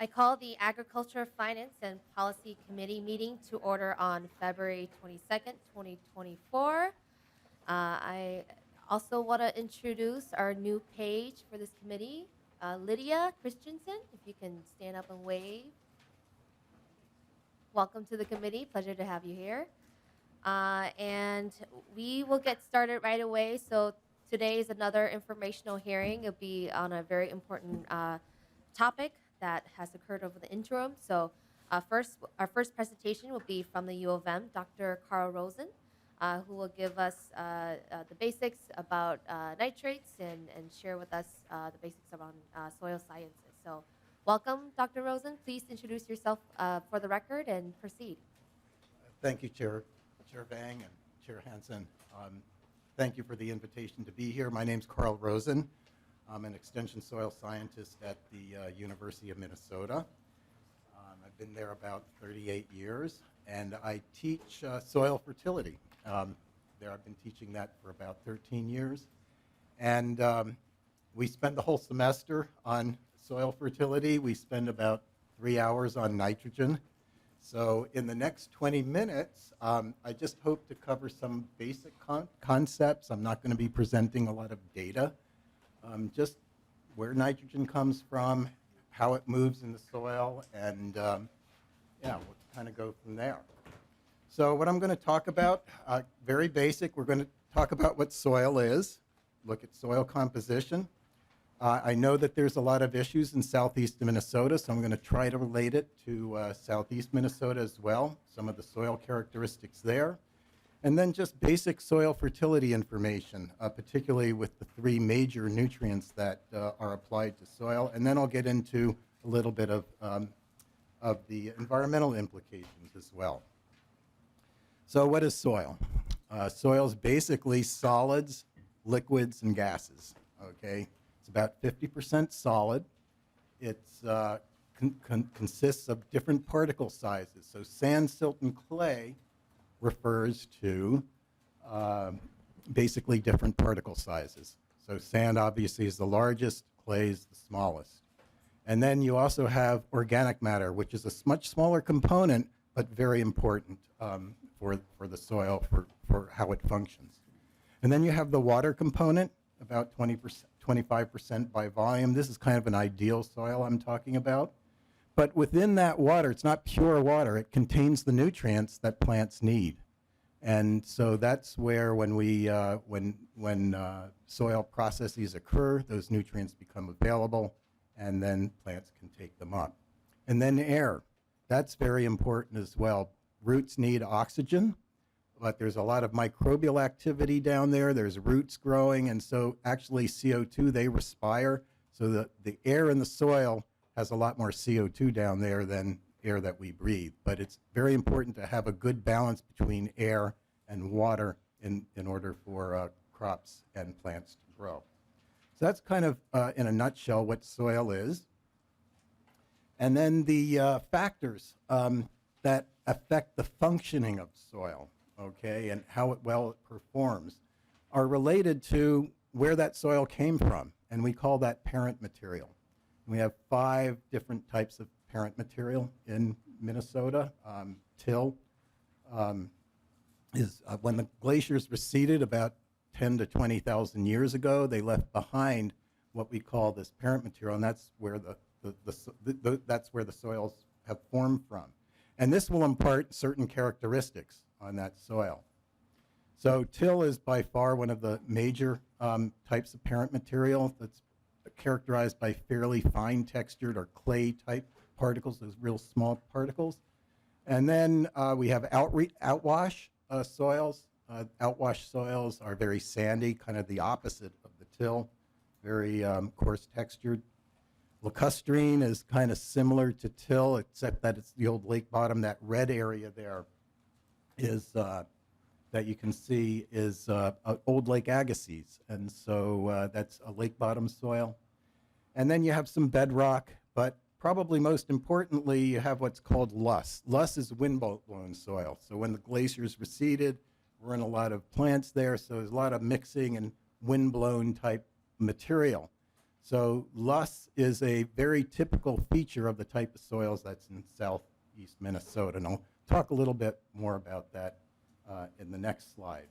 I call the Agriculture, Finance, and Policy Committee meeting to order on February 22nd, 2024. I also want to introduce our new page for this committee, Lydia Christensen, if you can stand up and wave. Welcome to the committee. Pleasure to have you here. And we will get started right away. So today is another informational hearing. It'll be on a very important topic that has occurred over the interim. So our first presentation will be from the U of M, Dr. Carl Rosen, who will give us the basics about nitrates and share with us the basics around soil sciences. So welcome, Dr. Rosen. Please introduce yourself for the record and proceed. Thank you, Chair Vang and Chair Hansen. Thank you for the invitation to be here. My name's Carl Rosen. I'm an extension soil scientist at the University of Minnesota. I've been there about 38 years, and I teach soil fertility. I've been teaching that for about 13 years. And we spend the whole semester on soil fertility. We spend about 3 hours on nitrogen. So in the next 20 minutes, I just hope to cover some basic concepts. I'm not going to be presenting a lot of data, just where nitrogen comes from, how it moves in the soil, and we'll kind of go from there. So what I'm going to talk about, very basic, we're going to talk about what soil is, look at soil composition. I know that there's a lot of issues in southeast Minnesota, so I'm going to try to relate it to southeast Minnesota as well, some of the soil characteristics there. And then just basic soil fertility information, particularly with the three major nutrients that are applied to soil. And then I'll get into a little bit of the environmental implications as well. So what is soil? Soil is basically solids, liquids, and gases, okay? It's about 50% solid. It consists of different particle sizes. So sand, silt, and clay refers to basically different particle sizes. So sand obviously is the largest, clay is the smallest. And then you also have organic matter, which is a much smaller component, but very important for the soil, for how it functions. And then you have the water component, about 25% by volume. This is kind of an ideal soil I'm talking about. But within that water, it's not pure water. It contains the nutrients that plants need. And so that's where when soil processes occur, those nutrients become available, and then plants can take them up. And then air. That's very important as well. Roots need oxygen, but there's a lot of microbial activity down there. There's roots growing, and so actually CO2 they respire. So the air in the soil has a lot more CO2 down there than air that we breathe. But it's very important to have a good balance between air and water in order for crops and plants to grow. So that's kind of, in a nutshell, what soil is. And then the factors that affect the functioning of soil, okay, and how it performs, are related to where that soil came from, and we call that parent material. We have 5 different types of parent material in Minnesota. Till is when the glaciers receded about 10 to 20,000 years ago, they left behind what we call this parent material, and that's where that's where the soils have formed from. And this will impart certain characteristics on that soil. So till is by far one of the major types of parent material that's characterized by fairly fine textured or clay type particles, those real small particles. And then we have outwash soils. Outwash soils are very sandy, kind of the opposite of the till, very coarse textured. Lacustrine is kind of similar to till, except that it's the old lake bottom. That red area there is that you can see is old lake agassiz, and so that's a lake bottom soil. And then you have some bedrock, but probably most importantly, you have what's called loess. Loess is wind-blown soil. So when the glaciers receded, there weren't a lot of plants there, so there's a lot of mixing and wind-blown type material. So loess is a very typical feature of the type of soils that's in southeast Minnesota, and I'll talk a little bit more about that in the next slide.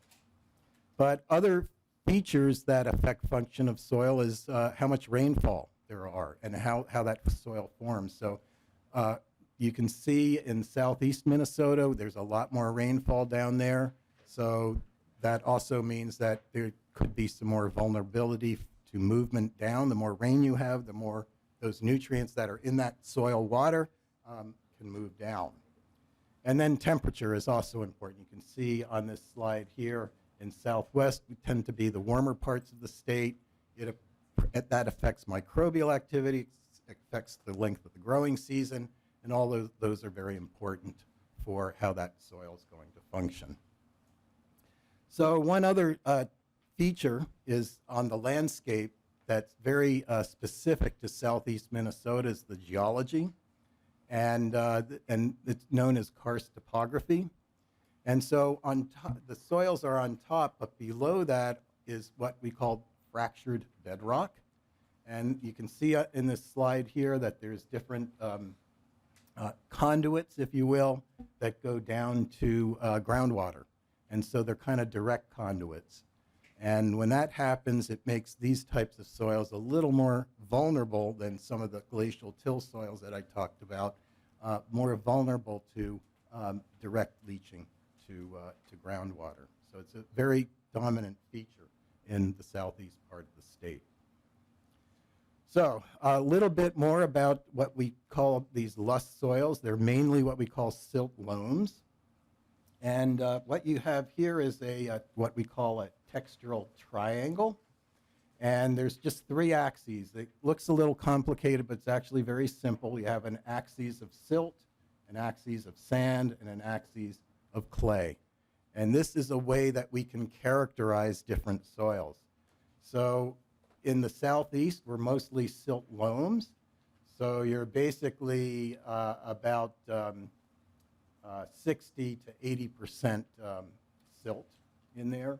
But other features that affect function of soil is how much rainfall there are and how that soil forms. So you can see in southeast Minnesota, there's a lot more rainfall down there. So that also means that there could be some more vulnerability to movement down. The more rain you have, the more those nutrients that are in that soil water can move down. And then temperature is also important. You can see on this slide here in Southwest, we tend to be the warmer parts of the state. That affects microbial activity, affects the length of the growing season, and all those are very important for how that soil is going to function. So one other feature is on the landscape that's very specific to southeast Minnesota is the geology, and it's known as karst topography. And so on top, the soils are on top, but below that is what we call fractured bedrock. And you can see in this slide here that there's different conduits, if you will, that go down to groundwater. And so they're kind of direct conduits. And when that happens, it makes these types of soils a little more vulnerable than some of the glacial till soils that I talked about, more vulnerable to direct leaching to groundwater. So it's a very dominant feature in the southeast part of the state. So a little bit more about what we call these lust soils. They're mainly what we call silt loams. And what you have here is what we call a textural triangle. And there's just three axes. It looks a little complicated, but it's actually very simple. You have an axis of silt, an axis of sand, and an axis of clay. And this is a way that we can characterize different soils. So in the southeast, we're mostly silt loams. So you're basically about 60 to 80% silt in there,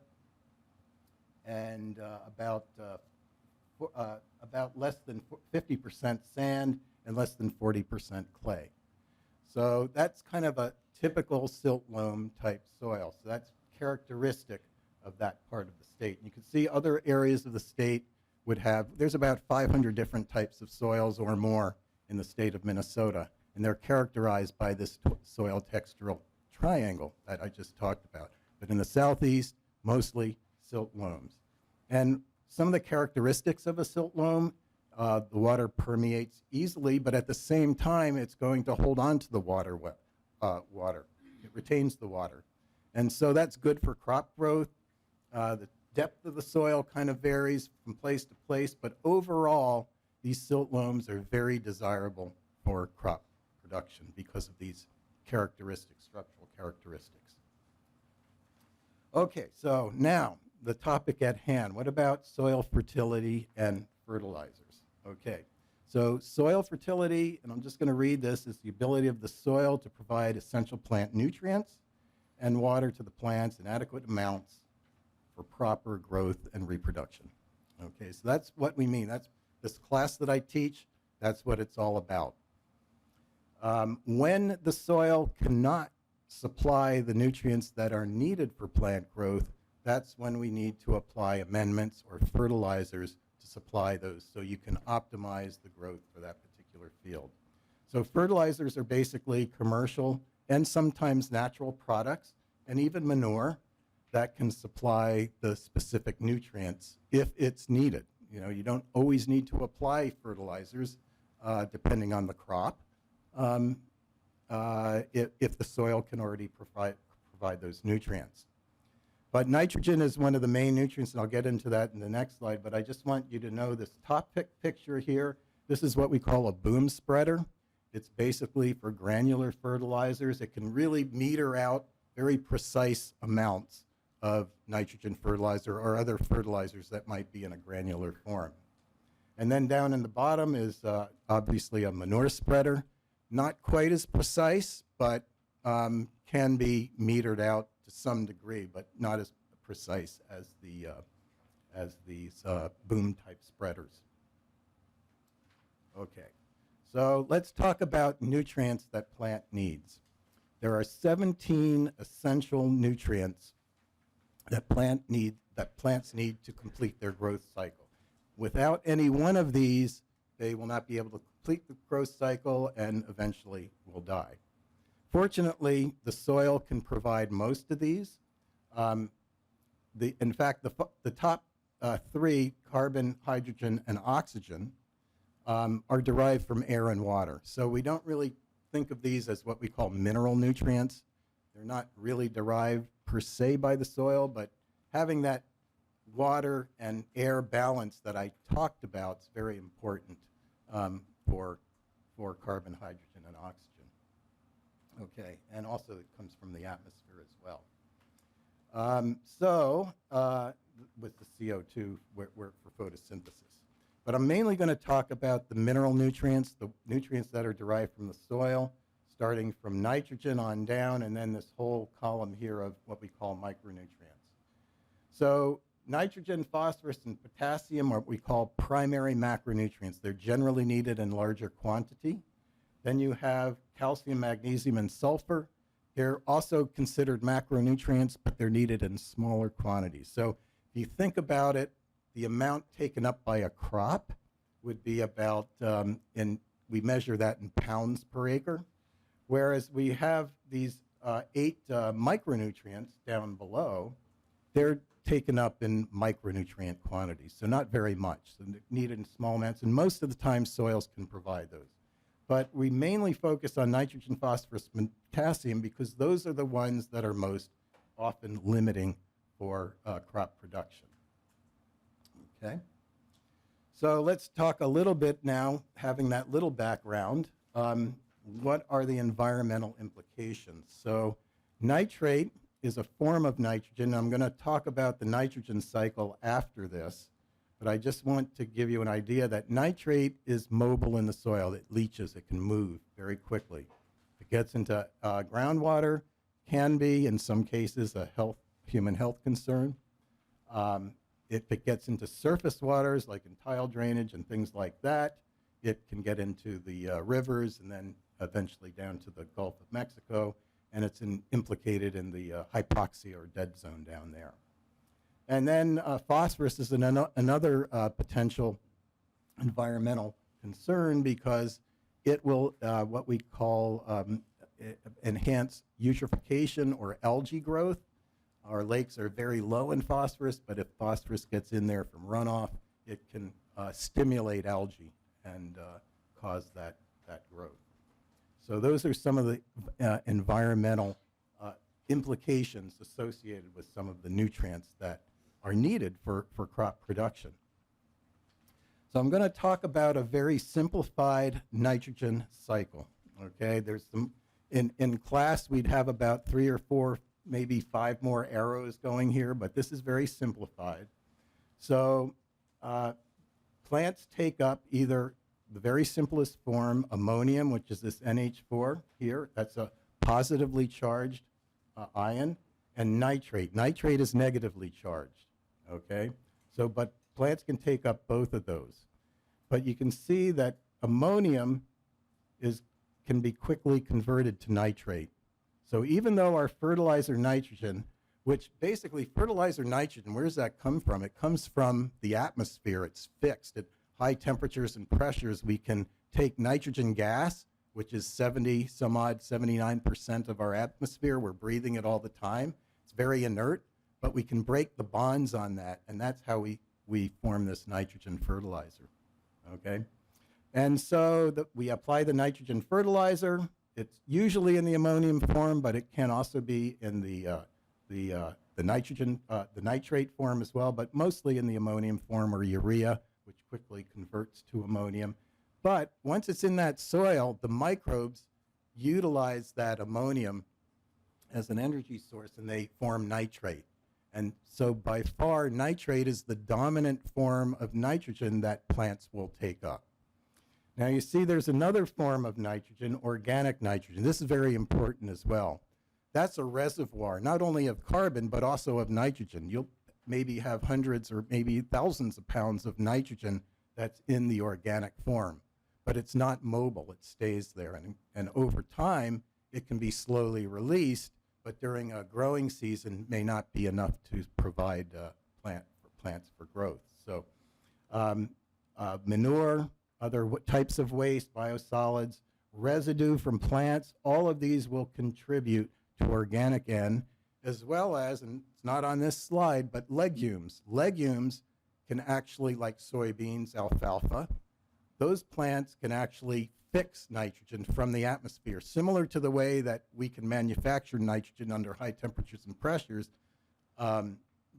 and about less than 50% sand and less than 40% clay. So that's kind of a typical silt loam type soil. So that's characteristic of that part of the state. And you can see other areas of the state would have, there's about 500 different types of soils or more in the state of Minnesota, and they're characterized by this soil textural triangle that I just talked about. But in the southeast, mostly silt loams. And some of the characteristics of a silt loam, the water permeates easily, but at the same time, it's going to hold on to the water. It retains the water. And so that's good for crop growth. The depth of the soil kind of varies from place to place, but overall, these silt loams are very desirable for crop production because of these characteristics, structural characteristics. Okay, so now the topic at hand. What about soil fertility and fertilizers? Okay, so soil fertility, and I'm just going to read this, is the ability of the soil to provide essential plant nutrients and water to the plants in adequate amounts for proper growth and reproduction. Okay, so that's what we mean. That's this class that I teach, that's what it's all about. When the soil cannot supply the nutrients that are needed for plant growth, that's when we need to apply amendments or fertilizers to supply those so you can optimize the growth for that particular field. So fertilizers are basically commercial and sometimes natural products and even manure that can supply the specific nutrients if it's needed. You know, you don't always need to apply fertilizers depending on the crop if the soil can already provide those nutrients. But nitrogen is one of the main nutrients, and I'll get into that in the next slide, but I just want you to know this top picture here. This is what we call a boom spreader. It's basically for granular fertilizers. It can really meter out very precise amounts of nitrogen fertilizer or other fertilizers that might be in a granular form. And then down in the bottom is obviously a manure spreader. Not quite as precise, but can be metered out to some degree, but not as precise as these boom type spreaders. Okay, so let's talk about nutrients that plant needs. There are 17 essential nutrients that plants need to complete their growth cycle. Without any one of these, they will not be able to complete the growth cycle and eventually will die. Fortunately, the soil can provide most of these. In fact, the top three, carbon, hydrogen, and oxygen, are derived from air and water. So we don't really think of these as what we call mineral nutrients. They're not really derived per se by the soil, but having that water and air balance that I talked about is very important for carbon, hydrogen, and oxygen. Okay, and also it comes from the atmosphere as well. With the CO2 for photosynthesis. But I'm mainly going to talk about the mineral nutrients, the nutrients that are derived from the soil, starting from nitrogen on down, and then this whole column here of what we call micronutrients. So nitrogen, phosphorus, and potassium are what we call primary macronutrients. They're generally needed in larger quantity. Then you have calcium, magnesium, and sulfur. They're also considered macronutrients, but they're needed in smaller quantities. So if you think about it, the amount taken up by a crop would be about, we measure that in pounds per acre, whereas we have these 8 micronutrients down below, they're taken up in micronutrient quantities, so not very much. So they're needed in small amounts, and most of the time soils can provide those. But we mainly focus on nitrogen, phosphorus, and potassium because those are the ones that are most often limiting for crop production. Okay? So let's talk a little bit now, having that little background, what are the environmental implications? So nitrate is a form of nitrogen. I'm going to talk about the nitrogen cycle after this. But I just want to give you an idea that nitrate is mobile in the soil. It leaches. It can move very quickly. If it gets into groundwater, can be, in some cases, a human health concern. If it gets into surface waters, like in tile drainage and things like that, it can get into the rivers and then eventually down to the Gulf of Mexico, and it's implicated in the hypoxia or dead zone down there. And then phosphorus is another potential environmental concern because it will what we call enhance eutrophication or algae growth. Our lakes are very low in phosphorus, but if phosphorus gets in there from runoff, it can stimulate algae and cause that growth. So those are some of the environmental implications associated with some of the nutrients that are needed for crop production. So I'm going to talk about a very simplified nitrogen cycle. Okay, there's some in class we'd have about 3 or 4, maybe 5 more arrows going here, but this is very simplified. So plants take up either the very simplest form, ammonium, which is this NH4 here. That's a positively charged ion, and nitrate. Nitrate is negatively charged. Okay, so but plants can take up both of those. But you can see that ammonium can be quickly converted to nitrate. So even though our fertilizer nitrogen, which basically fertilizer nitrogen, where does that come from? It comes from the atmosphere. It's fixed at high temperatures and pressures. We can take nitrogen gas, which is 79% of our atmosphere. We're breathing it all the time. It's very inert, but we can break the bonds on that, and that's how we form this nitrogen fertilizer. Okay? And so we apply the nitrogen fertilizer. It's usually in the ammonium form, but it can also be in the nitrate form as well, but mostly in the ammonium form or urea, which quickly converts to ammonium. But once it's in that soil, the microbes utilize that ammonium as an energy source, and they form nitrate. And so by far, nitrate is the dominant form of nitrogen that plants will take up. Now you see there's another form of nitrogen, organic nitrogen. This is very important as well. That's a reservoir, not only of carbon, but also of nitrogen. You'll maybe have hundreds or maybe thousands of pounds of nitrogen that's in the organic form. but it's not mobile. It stays there. And over time, it can be slowly released, but during a growing season may not be enough to provide plants for growth. So manure, other types of waste, biosolids, residue from plants, all of these will contribute to organic N, as well as, and it's not on this slide, but legumes. Legumes can actually, like soybeans, alfalfa, those plants can actually fix nitrogen from the atmosphere, similar to the way that we can manufacture nitrogen under high temperatures and pressures.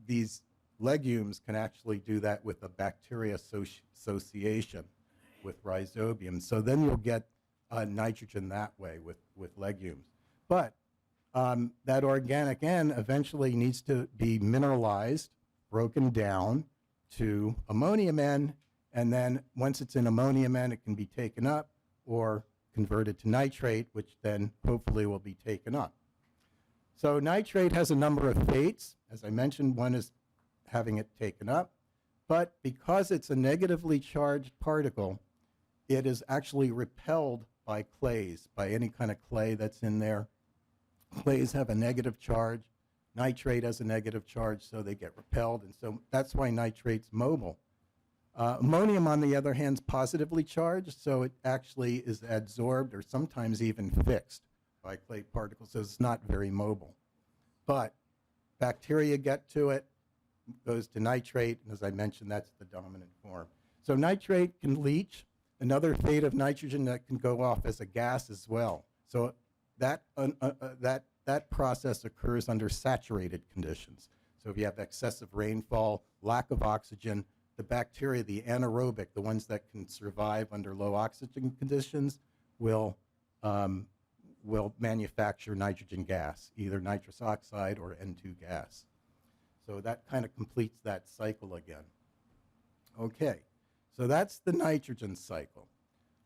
These legumes can actually do that with a bacteria association with rhizobium. So then you'll get nitrogen that way with legumes. But that organic N eventually needs to be mineralized, broken down to ammonium N, and then once it's in ammonium N, it can be taken up or converted to nitrate, which then hopefully will be taken up. So nitrate has a number of fates. As I mentioned, one is having it taken up, but because it's a negatively charged particle, it is actually repelled by clays, by any kind of clay that's in there. Clays have a negative charge. Nitrate has a negative charge, so they get repelled, and so that's why nitrate's mobile. Ammonium, on the other hand, is positively charged, so it actually is adsorbed or sometimes even fixed by clay particles, so it's not very mobile. But bacteria get to it, goes to nitrate, and as I mentioned, that's the dominant form. So nitrate can leach. Another fate of nitrogen that can go off as a gas as well. So that process occurs under saturated conditions. So if you have excessive rainfall, lack of oxygen, the bacteria, the anaerobic, the ones that can survive under low oxygen conditions, will manufacture nitrogen gas, either nitrous oxide or N2 gas. So that kind of completes that cycle again. Okay, so that's the nitrogen cycle.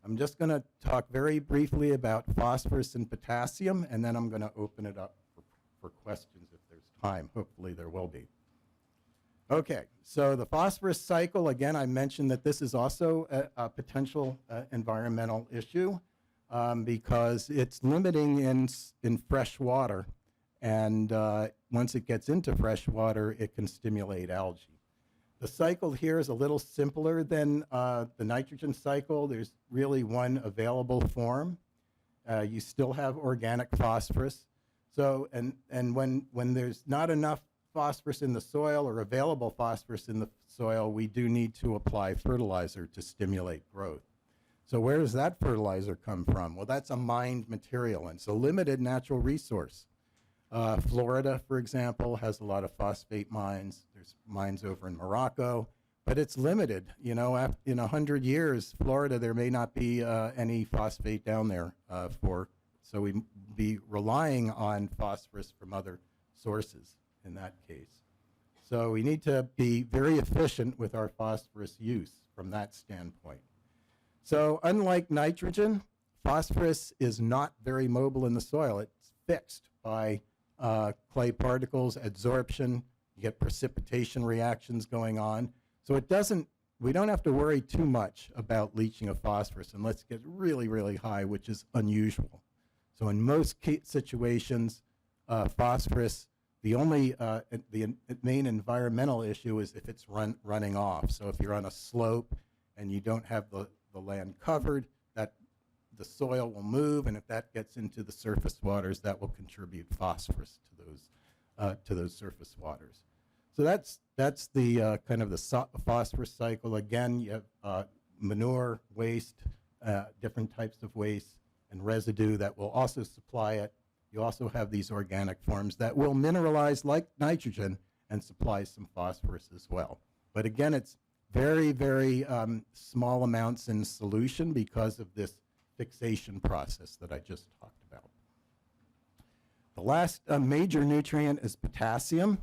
I'm just going to talk very briefly about phosphorus and potassium, and then I'm going to open it up for questions if there's time. Hopefully there will be. Okay, so the phosphorus cycle, again, I mentioned that this is also a potential environmental issue because it's limiting in fresh water, and once it gets into fresh water, it can stimulate algae. The cycle here is a little simpler than the nitrogen cycle. There's really one available form. You still have organic phosphorus. So, and when there's not enough phosphorus in the soil or available phosphorus in the soil, we do need to apply fertilizer to stimulate growth. So where does that fertilizer come from? Well, that's a mined material, and it's a limited natural resource. Florida, for example, has a lot of phosphate mines. There's mines over in Morocco, but it's limited. You know, in 100 years, Florida, there may not be any phosphate down there so we be relying on phosphorus from other sources in that case. So we need to be very efficient with our phosphorus use from that standpoint. So unlike nitrogen, phosphorus is not very mobile in the soil. It's fixed by clay particles, adsorption, you get precipitation reactions going on. So we don't have to worry too much about leaching of phosphorus unless it gets really, really high, which is unusual. So in most situations, phosphorus, the main environmental issue is if it's running off. So if you're on a slope and you don't have the land covered, the soil will move, and if that gets into the surface waters, that will contribute phosphorus to those surface waters. So that's the kind of the phosphorus cycle. Again, you have manure, waste, different types of waste, and residue that will also supply it. You also have these organic forms that will mineralize like nitrogen and supply some phosphorus as well. But again, it's very, very small amounts in solution because of this fixation process that I just talked about. The last major nutrient is potassium.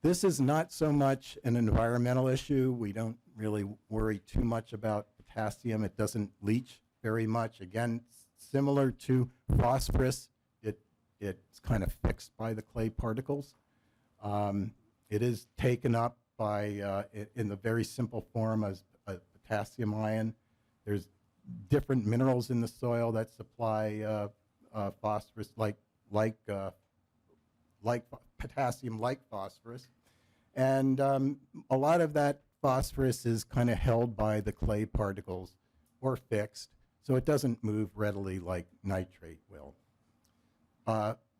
This is not so much an environmental issue. We don't really worry too much about potassium. It doesn't leach very much. Again, similar to phosphorus, it's kind of fixed by the clay particles. It is taken up by, in the very simple form as a potassium ion. There's different minerals in the soil that supply phosphorus, like potassium, like phosphorus. And a lot of that phosphorus is kind of held by the clay particles or fixed, so it doesn't move readily like nitrate will.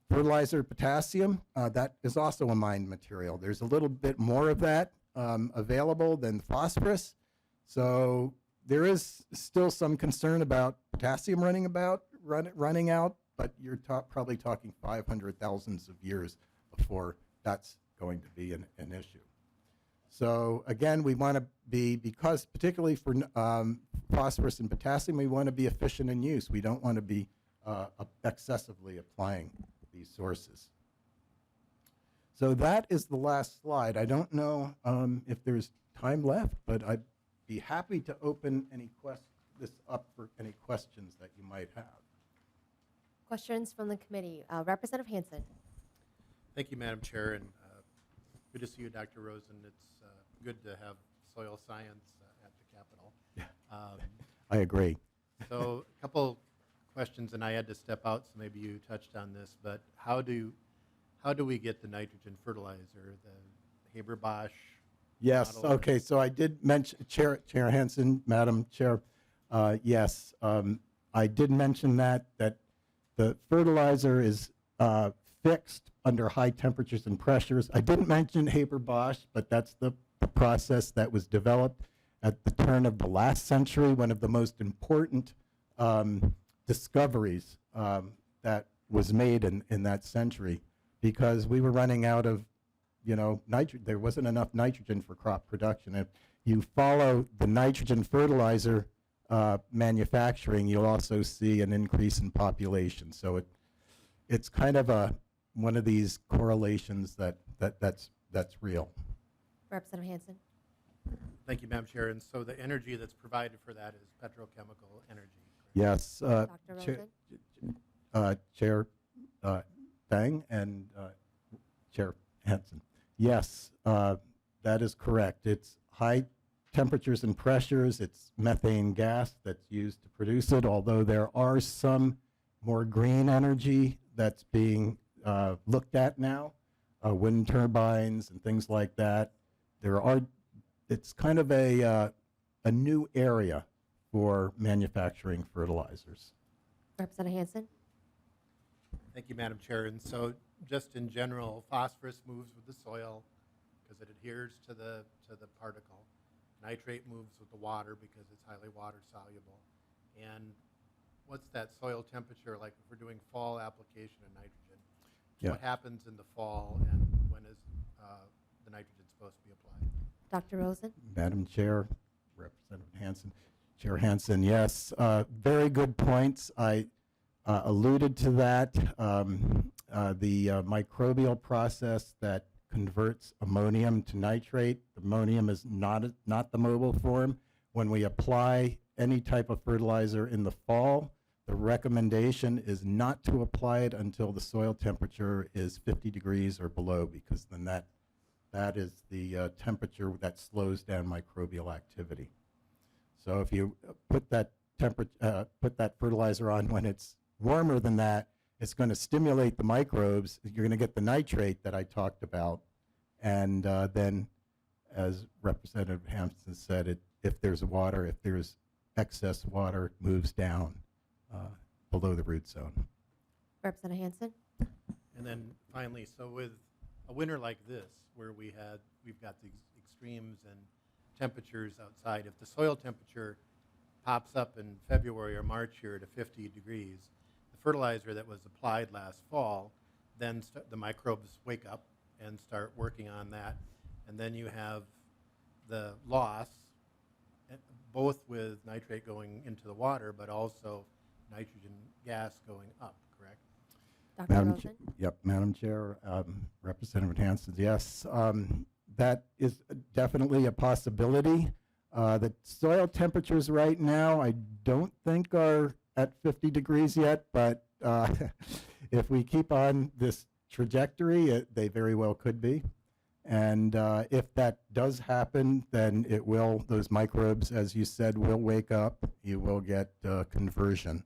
Fertilizer potassium, that is also a mined material. There's a little bit more of that available than phosphorus, so there is still some concern about potassium running out, but you're probably talking 500,000 of years before that's going to be an issue. So again, we want to be, because particularly for phosphorus and potassium, we want to be efficient in use. We don't want to be excessively applying these sources. So that is the last slide. I don't know if there's time left, but I'd be happy to open this up for any questions that you might have. Questions from the committee. Representative Hansen. Thank you, Madam Chair, and good to see you, Dr. Rosen. It's good to have soil science at the Capitol. I agree. So a couple questions, and I had to step out, so maybe you touched on this, but how do we get the nitrogen fertilizer, the Haber-Bosch? Yes, model? okay, so I did mention, Chair Hansen, Madam Chair, yes, I did mention that the fertilizer is fixed under high temperatures and pressures. I didn't mention Haber-Bosch, but that's the process that was developed at the turn of the last century, one of the most important discoveries that was made in that century, because we were running out of, there wasn't enough nitrogen for crop production. If you follow the nitrogen fertilizer manufacturing, you'll also see an increase in population. So it's kind of one of these correlations that's real. Representative Hansen. Thank you, Madam Chair. And so the energy that's provided for that is petrochemical energy. Correct? Yes, Dr. Rosen. Chair Bang and Chair Hansen. Yes, that is correct. It's high temperatures and pressures. It's methane gas that's used to produce it, although there are some more green energy that's being looked at now, wind turbines and things like that. It's kind of a new area for manufacturing fertilizers. Representative Hansen. Thank you, Madam Chair. And so just in general, phosphorus moves with the soil because it adheres to the particle. Nitrate moves with the water because it's highly water soluble. And what's that soil temperature like if we're doing fall application of nitrogen? Yeah. What happens in the fall, and when is the nitrogen supposed to be applied? Dr. Rosen. Madam Chair, Representative Hansen, Chair Hansen, yes, very good points. I alluded to that. The microbial process that converts ammonium to nitrate. Ammonium is not the mobile form. When we apply any type of fertilizer in the fall, the recommendation is not to apply it until the soil temperature is 50 degrees or below, because then that is the temperature that slows down microbial activity. So if you put that fertilizer on when it's warmer than that, it's going to stimulate the microbes. You're going to get the nitrate that I talked about, and then, as Representative Hampton said, if there's excess water, moves down below the root zone. Representative Hansen. And then finally, so with a winter like this, where we've got these extremes and temperatures outside, if the soil temperature pops up in February or March here to 50 degrees, the fertilizer that was applied last fall, then the microbes wake up and start working on that, and then you have the loss, both with nitrate going into the water, but also nitrogen gas going up, correct? Dr. Rosen. Madam Chair, Representative Hansen, yes, that is definitely a possibility. The soil temperatures right now, I don't think are at 50 degrees yet, but if we keep on this trajectory, they very well could be. And if that does happen, then those microbes, as you said, will wake up. You will get conversion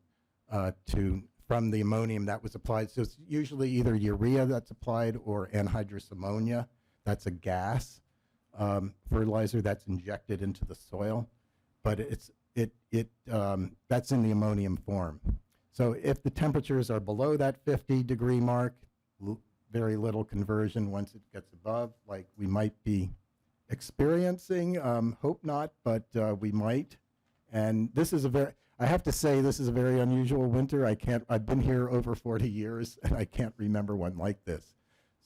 from the ammonium that was applied. So it's usually either urea that's applied or anhydrous ammonia. That's a gas fertilizer that's injected into the soil, but that's in the ammonium form. So if the temperatures are below that 50-degree mark, very little conversion. Once it gets above, like we might be experiencing, hope not, but we might. And I have to say, this is a very unusual winter. I've been here over 40 years, and I can't remember one like this.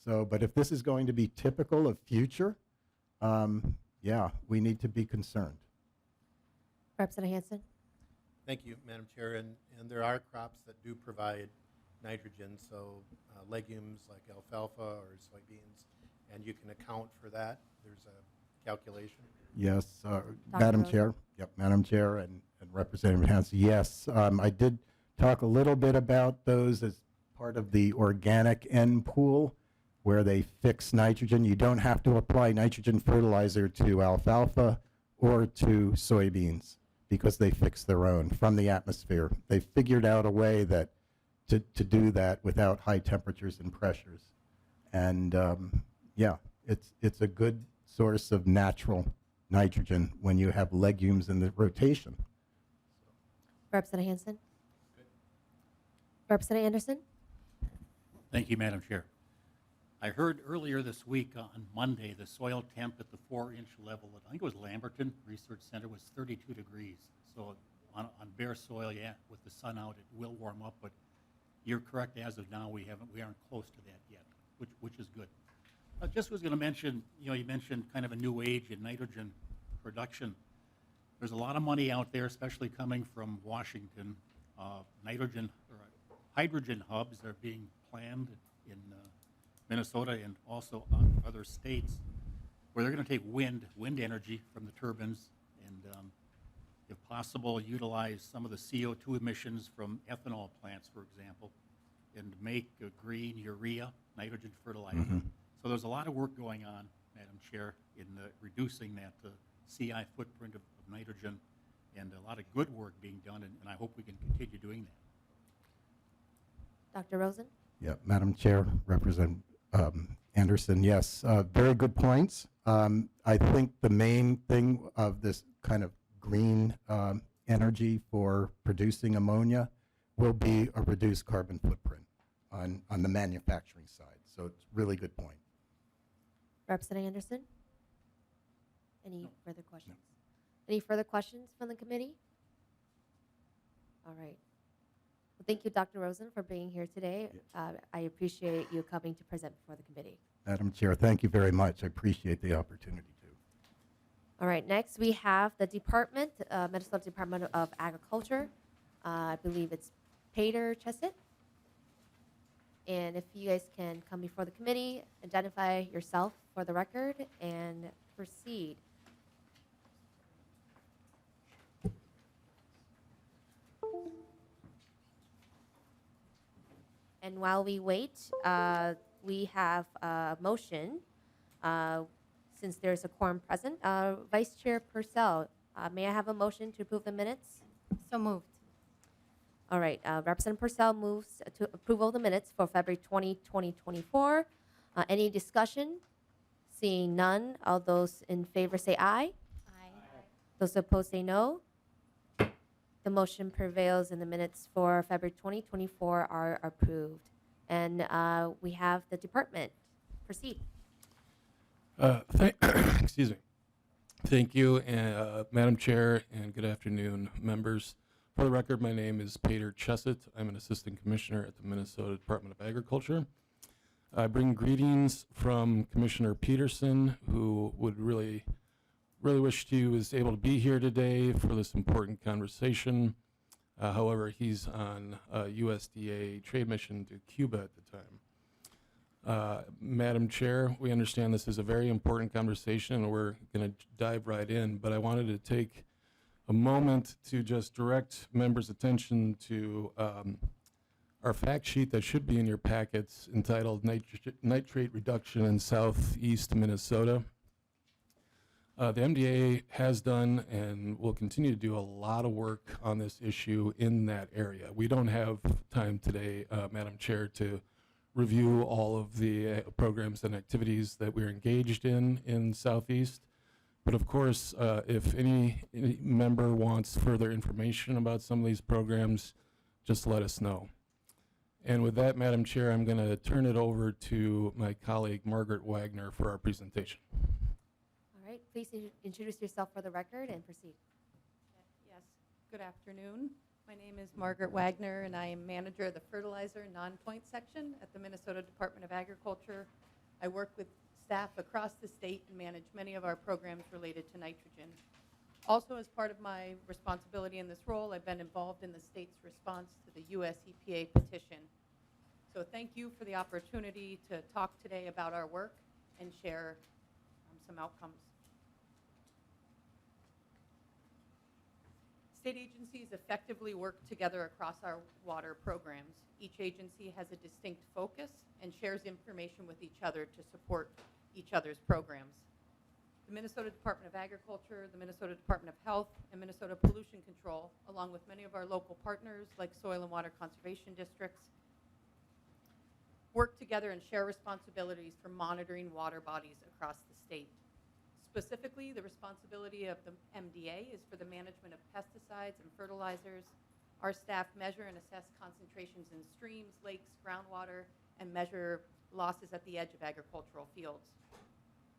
So, but if this is going to be typical of future, yeah, we need to be concerned. Representative Hansen. Thank you, Madam Chair. And there are crops that do provide nitrogen, so legumes like alfalfa or soybeans, and you can account for that. There's a calculation. Yes, Madam Rosen. Chair. Yep, Madam Chair and Representative Hansen. Yes, I did talk a little bit about those as part of the organic N pool, where they fix nitrogen. You don't have to apply nitrogen fertilizer to alfalfa or to soybeans because they fix their own from the atmosphere. They figured out a way that to do that without high temperatures and pressures. And yeah, it's a good source of natural nitrogen when you have legumes in the rotation. Representative Hansen. Representative Anderson. Thank you, Madam Chair. I heard earlier this week on Monday the soil temp at the 4-inch level at, I think it was Lamberton Research Center, was 32 degrees. So on bare soil, yeah, with the sun out, it will warm up, but you're correct. As of now, we aren't close to that yet, which is good. I just was going to mention, you mentioned kind of a new age in nitrogen production. There's a lot of money out there, especially coming from Washington. Hydrogen hubs are being planned in Minnesota and also other states, where they're going to take wind energy from the turbines and, if possible, utilize some of the CO2 emissions from ethanol plants, for example, and make a green urea, nitrogen fertilizer. Mm-hmm. So there's a lot of work going on, Madam Chair, in reducing that CI footprint of nitrogen, and a lot of good work being done, and I hope we can continue doing that. Dr. Rosen. Yeah, Madam Chair, Representative Anderson, yes, very good points. I think the main thing of this kind of green energy for producing ammonia will be a reduced carbon footprint on the manufacturing side. So it's a really good point. Representative Anderson. Any further questions? No. Any further questions from the committee? All right. Well, thank you, Dr. Rosen, for being here today. I appreciate you coming to present before the committee. Madam Chair, thank you very much. I appreciate the opportunity to. All right, next we have the department, Minnesota Department of Agriculture. I believe it's Peter Chesset. And if you guys can come before the committee, identify yourself for the record, and proceed. And while we wait, we have a motion. Since there's a quorum present, Vice Chair Purcell, may I have a motion to approve the minutes? So moved. All right, Representative Purcell moves to approval of the minutes for February 20, 2024. Any discussion? Seeing none, all those in favor say aye. Aye. Those opposed say no. The motion prevails and the minutes for February 2024 are approved. And we have the department. Proceed. Excuse me. Thank you, Madam Chair, and good afternoon, members. For the record, my name is Peter Chesset. I'm an assistant commissioner at the Minnesota Department of Agriculture. I bring greetings from Commissioner Peterson, who would really wish he was able to be here today for this important conversation. However, he's on a USDA trade mission to Cuba at the time. Madam Chair, we understand this is a very important conversation, and we're going to dive right in, but I wanted to take a moment to just direct members' attention to our fact sheet that should be in your packets entitled Nitrate Reduction in Southeast Minnesota. The MDA has done and will continue to do a lot of work on this issue in that area. We don't have time today, Madam Chair, to review all of the programs and activities that we're engaged in Southeast. But of course, if any member wants further information about some of these programs, just let us know. And with that, Madam Chair, I'm going to turn it over to my colleague, Margaret Wagner, for our presentation. All right, please introduce yourself for the record and proceed. Yes, good afternoon. My name is Margaret Wagner, and I am manager of the fertilizer non-point section at the Minnesota Department of Agriculture. I work with staff across the state and manage many of our programs related to nitrogen. Also, as part of my responsibility in this role, I've been involved in the state's response to the US EPA petition. So thank you for the opportunity to talk today about our work and share some outcomes. State agencies effectively work together across our water programs. Each agency has a distinct focus and shares information with each other to support each other's programs. The Minnesota Department of Agriculture, the Minnesota Department of Health, and Minnesota Pollution Control, along with many of our local partners like soil and water conservation districts, work together and share responsibilities for monitoring water bodies across the state. Specifically, the responsibility of the MDA is for the management of pesticides and fertilizers. Our staff measure and assess concentrations in streams, lakes, groundwater, and measure losses at the edge of agricultural fields.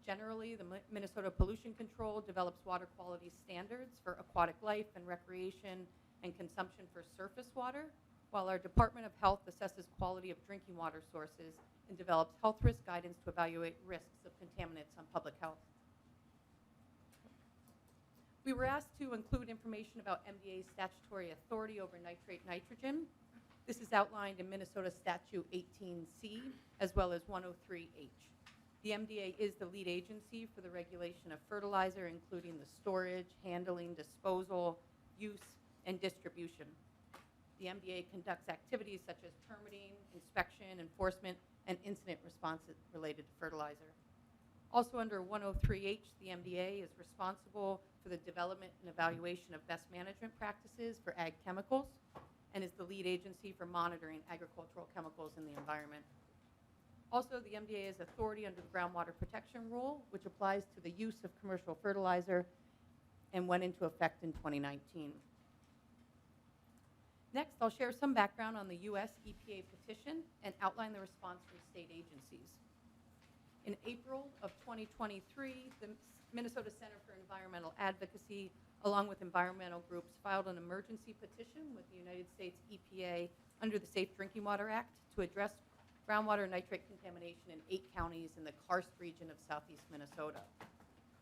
Generally, the Minnesota Pollution Control develops water quality standards for aquatic life and recreation and consumption for surface water, while our Department of Health assesses quality of drinking water sources and develops health risk guidance to evaluate risks of contaminants on public health. We were asked to include information about MDA's statutory authority over nitrate nitrogen. This is outlined in Minnesota Statute 18C as well as 103H. The MDA is the lead agency for the regulation of fertilizer, including the storage, handling, disposal, use, and distribution. The MDA conducts activities such as permitting, inspection, enforcement, and incident response related to fertilizer. Also under 103H, the MDA is responsible for the development and evaluation of best management practices for ag chemicals and is the lead agency for monitoring agricultural chemicals in the environment. Also, the MDA has authority under the Groundwater Protection Rule, which applies to the use of commercial fertilizer and went into effect in 2019. Next, I'll share some background on the US EPA petition and outline the response from state agencies. In April of 2023, the Minnesota Center for Environmental Advocacy, along with environmental groups, filed an emergency petition with the United States EPA under the Safe Drinking Water Act to address groundwater nitrate contamination in 8 counties in the karst region of southeast Minnesota.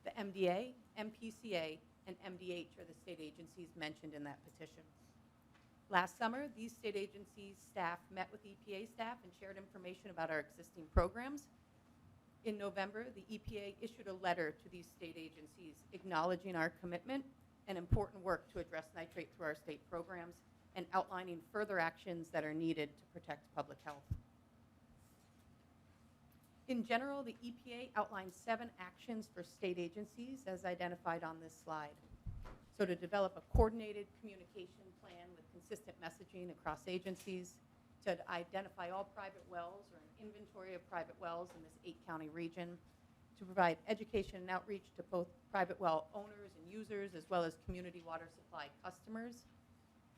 The MDA, MPCA, and MDH are the state agencies mentioned in that petition. Last summer, these state agencies' staff met with EPA staff and shared information about our existing programs. In November, the EPA issued a letter to these state agencies acknowledging our commitment and important work to address nitrate through our state programs and outlining further actions that are needed to protect public health. In general, the EPA outlines 7 actions for state agencies as identified on this slide. So to develop a coordinated communication plan with consistent messaging across agencies, to identify all private wells or an inventory of private wells in this 8-county region, to provide education and outreach to both private well owners and users as well as community water supply customers,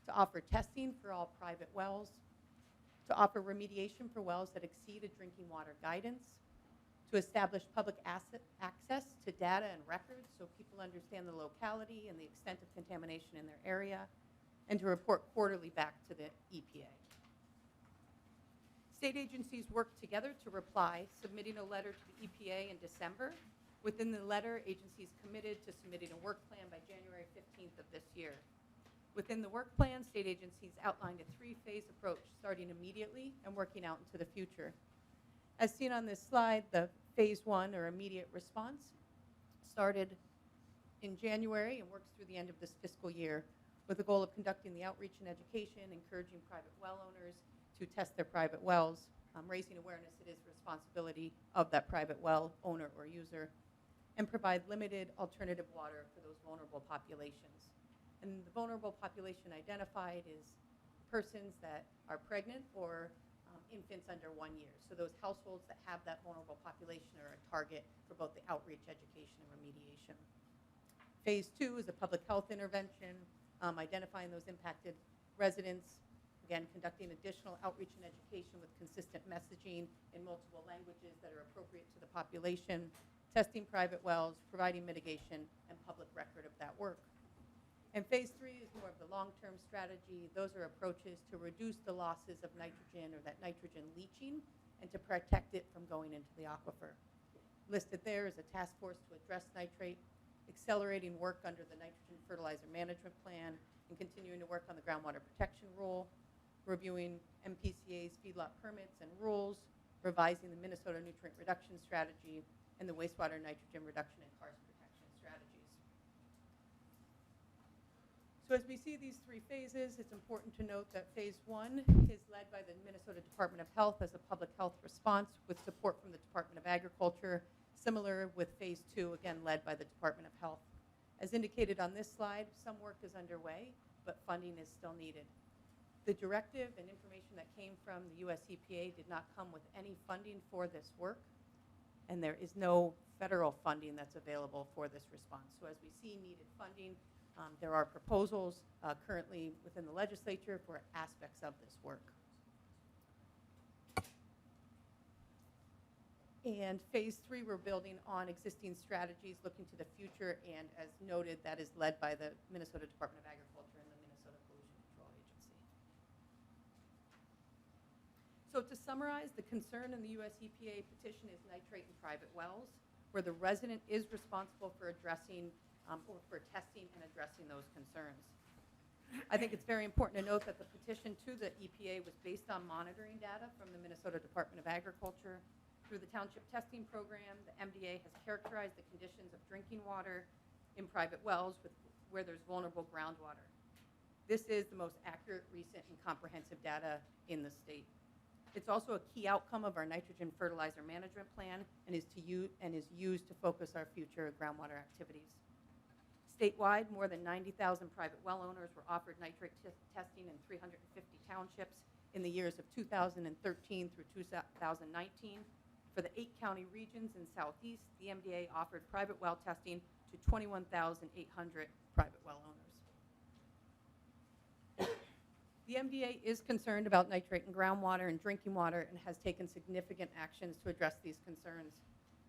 to offer testing for all private wells, to offer remediation for wells that exceed a drinking water guidance, to establish public access to data and records so people understand the locality and the extent of contamination in their area, and to report quarterly back to the EPA. State agencies worked together to reply, submitting a letter to the EPA in December. Within the letter, agencies committed to submitting a work plan by January 15th of this year. Within the work plan, state agencies outlined a 3-phase approach, starting immediately and working out into the future. As seen on this slide, the phase 1, or immediate response, started in January and works through the end of this fiscal year. with the goal of conducting the outreach and education, encouraging private well owners to test their private wells, raising awareness it is the responsibility of that private well owner or user, and provide limited alternative water for those vulnerable populations. And the vulnerable population identified is persons that are pregnant or infants under 1 year. So those households that have that vulnerable population are a target for both the outreach, education, and remediation. Phase 2 is a public health intervention, identifying those impacted residents, again, conducting additional outreach and education with consistent messaging in multiple languages that are appropriate to the population, testing private wells, providing mitigation, and public record of that work. And phase 3 is more of the long-term strategy. Those are approaches to reduce the losses of nitrogen or that nitrogen leaching and to protect it from going into the aquifer. Listed there is a task force to address nitrate, accelerating work under the nitrogen fertilizer management plan, and continuing to work on the groundwater protection rule, reviewing MPCA's feedlot permits and rules, revising the Minnesota nutrient reduction strategy, and the wastewater nitrogen reduction and karst protection strategies. So as we see these 3 phases, it's important to note that phase 1 is led by the Minnesota Department of Health as a public health response with support from the Department of Agriculture, similar with phase 2, again led by the Department of Health. As indicated on this slide, some work is underway, but funding is still needed. The directive and information that came from the US EPA did not come with any funding for this work, and there is no federal funding that's available for this response. So as we see needed funding, there are proposals currently within the legislature for aspects of this work. And phase 3, we're building on existing strategies looking to the future, and as noted, that is led by the Minnesota Department of Agriculture and the Minnesota Pollution Control Agency. So to summarize, the concern in the US EPA petition is nitrate in private wells, where the resident is responsible for addressing or for testing and addressing those concerns. I think it's very important to note that the petition to the EPA was based on monitoring data from the Minnesota Department of Agriculture. Through the township testing program, the MDA has characterized the conditions of drinking water in private wells where there's vulnerable groundwater. This is the most accurate, recent, and comprehensive data in the state. It's also a key outcome of our nitrogen fertilizer management plan and is used to focus our future groundwater activities. Statewide, more than 90,000 private well owners were offered nitrate testing in 350 townships in the years of 2013 through 2019. For the 8 county regions in Southeast, the MDA offered private well testing to 21,800 private well owners. The MDA is concerned about nitrate in groundwater and drinking water and has taken significant actions to address these concerns.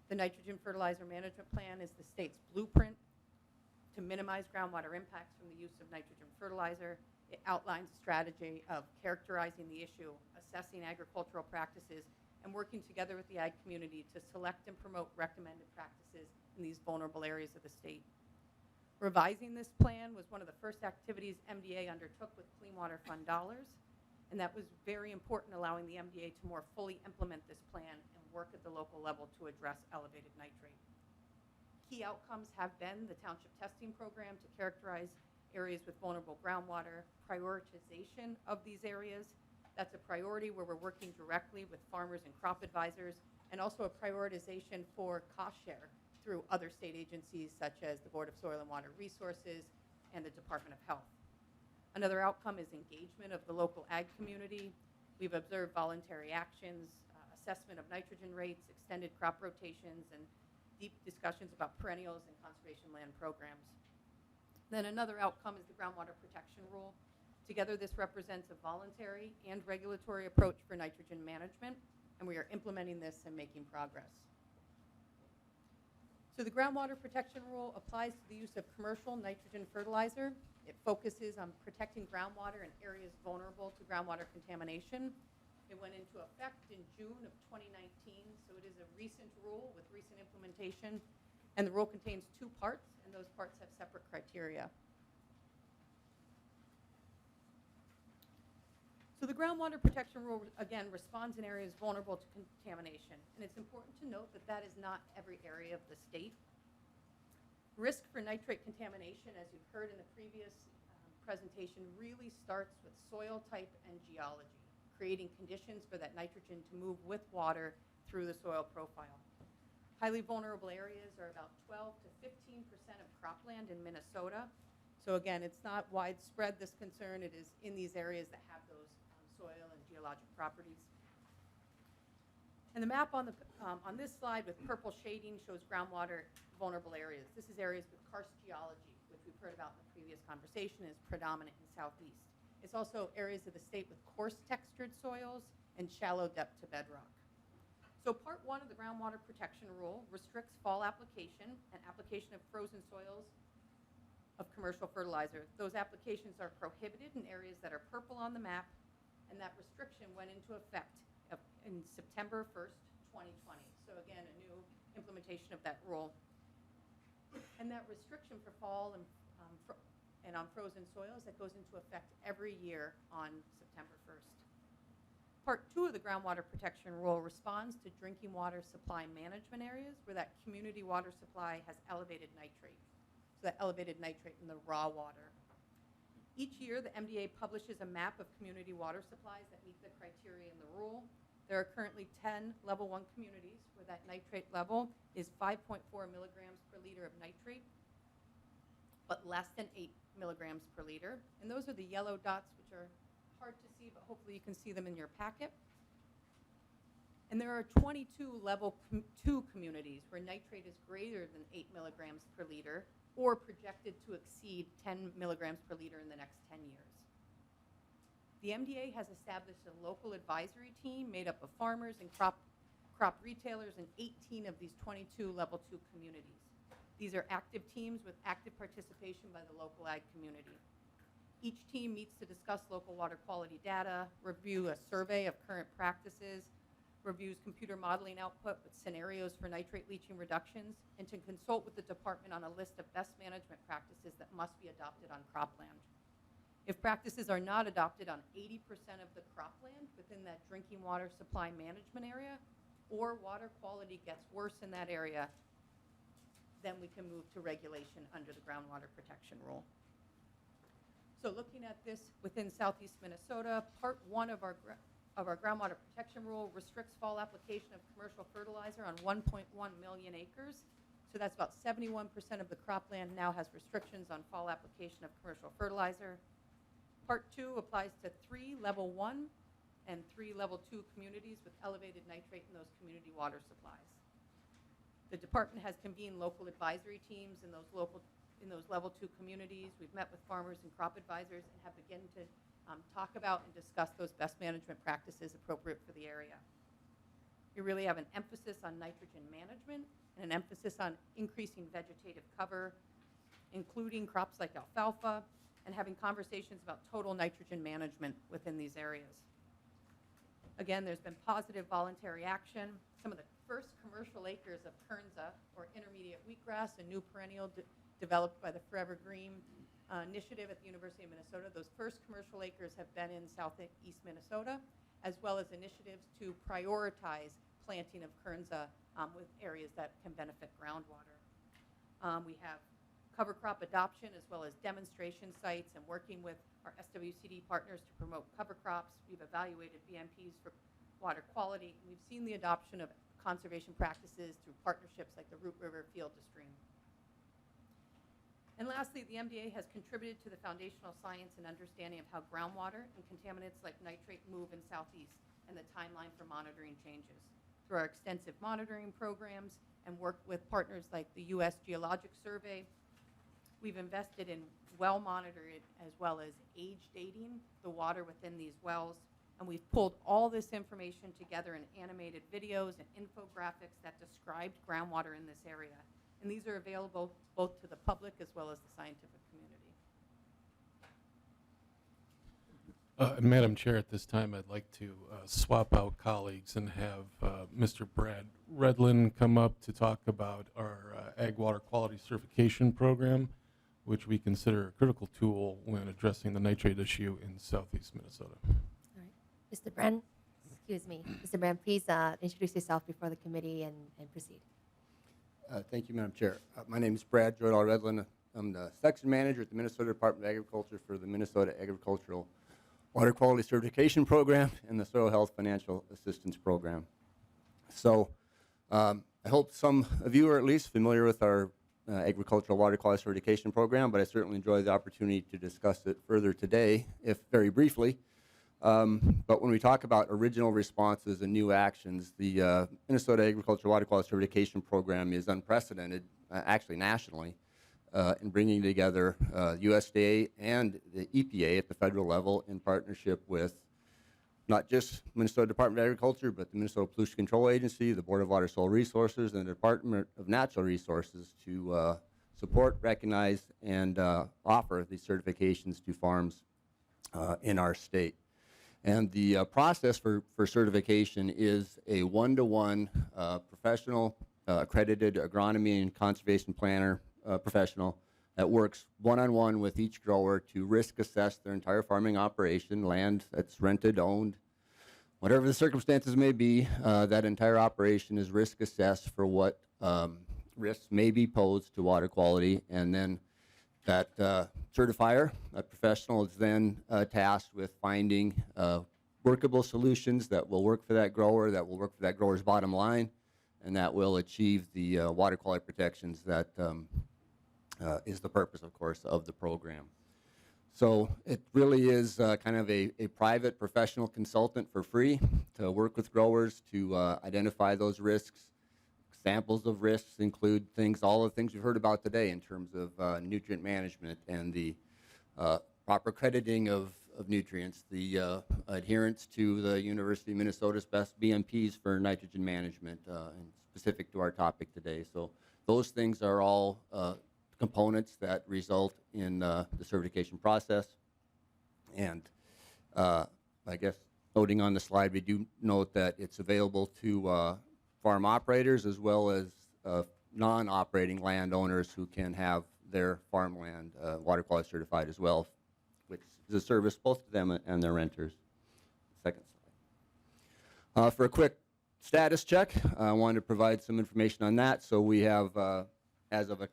The nitrogen fertilizer management plan is the state's blueprint to minimize groundwater impacts from the use of nitrogen fertilizer. It outlines a strategy of characterizing the issue, assessing agricultural practices, and working together with the ag community to select and promote recommended practices in these vulnerable areas of the state. Revising this plan was one of the first activities MDA undertook with Clean Water Fund dollars, and that was very important, allowing the MDA to more fully implement this plan and work at the local level to address elevated nitrate. Key outcomes have been the township testing program to characterize areas with vulnerable groundwater, prioritization of these areas. That's a priority where we're working directly with farmers and crop advisors, and also a prioritization for cost share through other state agencies such as the Board of Soil and Water Resources and the Department of Health. Another outcome is engagement of the local ag community. We've observed voluntary actions, assessment of nitrogen rates, extended crop rotations, and deep discussions about perennials and conservation land programs. Then another outcome is the groundwater protection rule. Together, this represents a voluntary and regulatory approach for nitrogen management, and we are implementing this and making progress. So the groundwater protection rule applies to the use of commercial nitrogen fertilizer. It focuses on protecting groundwater in areas vulnerable to groundwater contamination. It went into effect in June of 2019, so it is a recent rule with recent implementation, and the rule contains 2 parts, and those parts have separate criteria. So the groundwater protection rule, again, responds in areas vulnerable to contamination, and it's important to note that that is not every area of the state. Risk for nitrate contamination, as you've heard in the previous presentation really starts with soil type and geology, creating conditions for that nitrogen to move with water through the soil profile. Highly vulnerable areas are about 12 to 15% of cropland in Minnesota. So again, it's not widespread, this concern. It is in these areas that have those soil and geologic properties. And the map on this slide with purple shading shows groundwater vulnerable areas. This is areas with karst geology, which we've heard about in the previous conversation, is predominant in Southeast. It's also areas of the state with coarse textured soils and shallow depth to bedrock. So part 1 of the groundwater protection rule restricts fall application and application of frozen soils of commercial fertilizer. Those applications are prohibited in areas that are purple on the map, and that restriction went into effect in September 1st, 2020. So again, a new implementation of that rule. And that restriction for fall and on frozen soils, that goes into effect every year on September 1st. Part 2 of the groundwater protection rule responds to drinking water supply management areas where that community water supply has elevated nitrate. So that elevated nitrate in the raw water. Each year, the MDA publishes a map of community water supplies that meet the criteria in the rule. There are currently 10 level 1 communities where that nitrate level is 5.4 milligrams per liter of nitrate, but less than 8 milligrams per liter. And those are the yellow dots, which are hard to see, but hopefully you can see them in your packet. And there are 22 level 2 communities where nitrate is greater than 8 milligrams per liter or projected to exceed 10 milligrams per liter in the next 10 years. The MDA has established a local advisory team made up of farmers and crop retailers in 18 of these 22 level 2 communities. These are active teams with active participation by the local ag community. Each team meets to discuss local water quality data, review a survey of current practices, reviews computer modeling output with scenarios for nitrate leaching reductions, and to consult with the department on a list of best management practices that must be adopted on cropland. If practices are not adopted on 80% of the cropland within that drinking water supply management area, or water quality gets worse in that area, then we can move to regulation under the groundwater protection rule. So looking at this within Southeast Minnesota, part 1 of our groundwater protection rule restricts fall application of commercial fertilizer on 1.1 million acres. So that's about 71% of the cropland now has restrictions on fall application of commercial fertilizer. Part 2 applies to 3 level 1 and 3 level 2 communities with elevated nitrate in those community water supplies. The department has convened local advisory teams in those level 2 communities. We've met with farmers and crop advisors and have begun to talk about and discuss those best management practices appropriate for the area. We really have an emphasis on nitrogen management and an emphasis on increasing vegetative cover, including crops like alfalfa, and having conversations about total nitrogen management within these areas. Again, there's been positive voluntary action. Some of the first commercial acres of Kernza, or intermediate wheatgrass, a new perennial developed by the Forever Green initiative at the University of Minnesota. Those first commercial acres have been in southeast Minnesota, as well as initiatives to prioritize planting of Kernza with areas that can benefit groundwater. We have cover crop adoption as well as demonstration sites and working with our SWCD partners to promote cover crops. We've evaluated BMPs for water quality. We've seen the adoption of conservation practices through partnerships like the Root River Field to Stream. And lastly, the MDA has contributed to the foundational science and understanding of how groundwater and contaminants like nitrate move in Southeast and the timeline for monitoring changes. Through our extensive monitoring programs and work with partners like the U.S. Geologic Survey, we've invested in well monitoring as well as age dating the water within these wells. And we've pulled all this information together in animated videos and infographics that described groundwater in this area. And these are available both to the public as well as the scientific community. Madam Chair, at this time, I'd like to swap out colleagues and have Mr. Brad Redlin come up to talk about our Ag Water Quality Certification Program, which we consider a critical tool when addressing the nitrate issue in southeast Minnesota. All right. Mr. Brand, excuse me. Mr. Brand, please introduce yourself before the committee and proceed. Thank you, Madam Chair. My name is Brad Joydal Redlin, I'm the section manager at the Minnesota Department of Agriculture for the Minnesota Agricultural Water Quality Certification Program and the Soil Health Financial Assistance Program. So I hope some of you are at least familiar with our Agricultural Water Quality Certification Program, but I certainly enjoy the opportunity to discuss it further today, if very briefly. But when we talk about original responses and new actions, the Minnesota Agricultural Water Quality Certification Program is unprecedented, actually nationally, in bringing together USDA and the EPA at the federal level in partnership with not just Minnesota Department of Agriculture, but the Minnesota Pollution Control Agency, the Board of Water Soil Resources, and the Department of Natural Resources to support, recognize, and offer these certifications to farms in our state. And the process for certification is a one-to-one professional accredited agronomy and conservation planner professional that works one-on-one with each grower to risk assess their entire farming operation, land that's rented, owned, whatever the circumstances may be. That entire operation is risk assessed for what risks may be posed to water quality, and then that certifier, that professional, is then tasked with finding workable solutions that will work for that grower, that will work for that grower's bottom line, and that will achieve the water quality protections that is the purpose, of course, of the program. So it really is kind of a private professional consultant for free to work with growers to identify those risks. Examples of risks include all the things we've heard about today in terms of nutrient management and the proper crediting of nutrients, the adherence to the University of Minnesota's best BMPs for nitrogen management, and specific to our topic today. So those things are all components that result in the certification process. And I guess noting on the slide, we do note that it's available to farm operators as well as non-operating landowners who can have their farmland water quality certified as well, which is a service both to them and their renters. Second slide. For a quick status check, I wanted to provide some information on that. So we have, as of a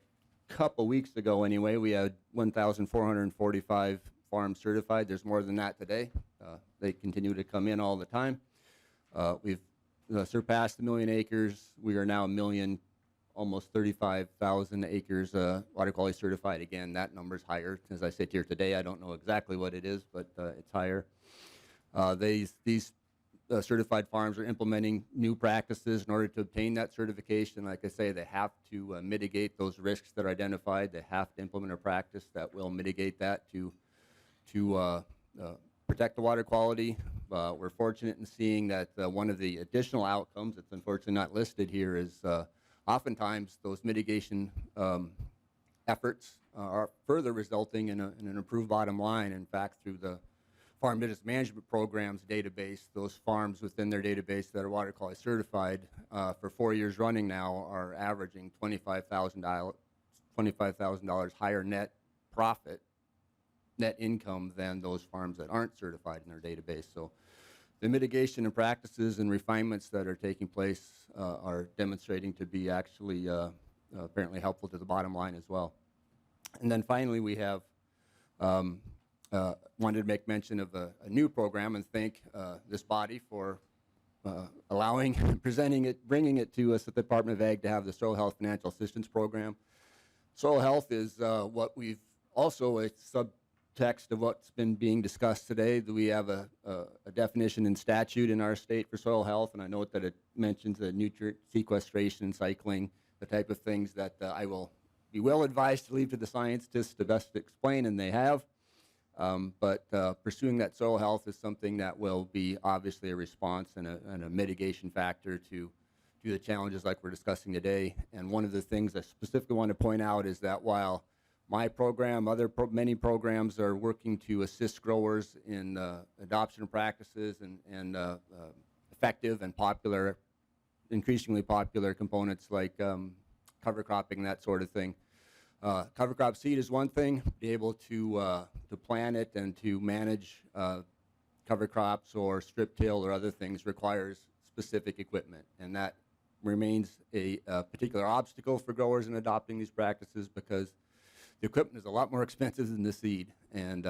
couple weeks ago anyway, we had 1,445 farms certified. There's more than that today. They continue to come in all the time. We've surpassed 1 million acres. We are now 1 million, almost 35,000 acres water quality certified. Again, that number's higher. As I sit here today, I don't know exactly what it is, but it's higher. These certified farms are implementing new practices in order to obtain that certification. Like I say, they have to mitigate those risks that are identified. They have to implement a practice that will mitigate that to protect the water quality. We're fortunate in seeing that one of the additional outcomes that's unfortunately not listed here is oftentimes those mitigation efforts are further resulting in an improved bottom line. In fact, through the Farm Business Management Program's database, those farms within their database that are water quality certified for 4 years running now are averaging $25,000 higher net profit, net income than those farms that aren't certified in their database. So the mitigation and practices and refinements that are taking place are demonstrating to be actually apparently helpful to the bottom line as well. And then finally, we have wanted to make mention of a new program and thank this body for allowing, presenting it, bringing it to us at the Department of Ag to have the Soil Health Financial Assistance Program. Soil health is what we've also a subtext of what's been being discussed today. We have a definition in statute in our state for soil health, and I note that it mentions the nutrient sequestration and cycling, the type of things that I will be well advised to leave to the scientists to best explain, and they have. But pursuing that soil health is something that will be obviously a response and a mitigation factor to the challenges like we're discussing today. And one of the things I specifically want to point out is that while my program, many programs are working to assist growers in adoption of practices and effective and popular, increasingly popular components like cover cropping, that sort of thing. Cover crop seed is one thing. Be able to plant it and to manage cover crops or strip till or other things requires specific equipment, and that remains a particular obstacle for growers in adopting these practices because the equipment is a lot more expensive than the seed, and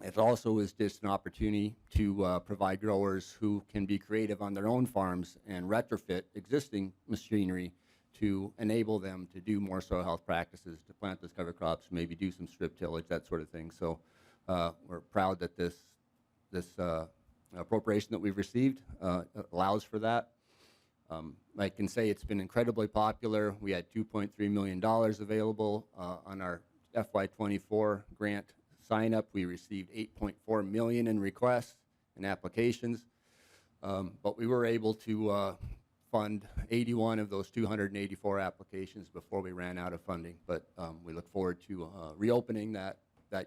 it also is just an opportunity to provide growers who can be creative on their own farms and retrofit existing machinery to enable them to do more soil health practices, to plant those cover crops, maybe do some strip tillage, that sort of thing. So we're proud that this appropriation that we've received allows for that. I can say it's been incredibly popular. We had $2.3 million available on our FY24 grant sign up. We received $8.4 million in requests and applications, but we were able to fund 81 of those 284 applications before we ran out of funding. But we look forward to reopening that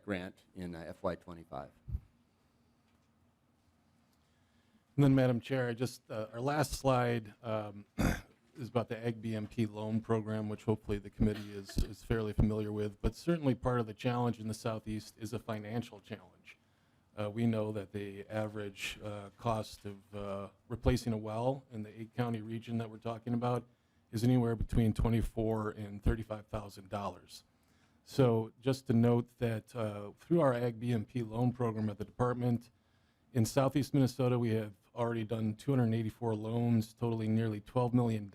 grant in FY25. And then, Madam Chair, our last slide is about the Ag BMP loan program, which hopefully the committee is fairly familiar with. But certainly part of the challenge in the Southeast is a financial challenge. We know that the average cost of replacing a well in the 8-county region that we're talking about is anywhere between $24,000 and $35,000. So just to note that through our Ag BMP loan program at the department, in Southeast Minnesota, we have already done 284 loans totaling nearly $12 million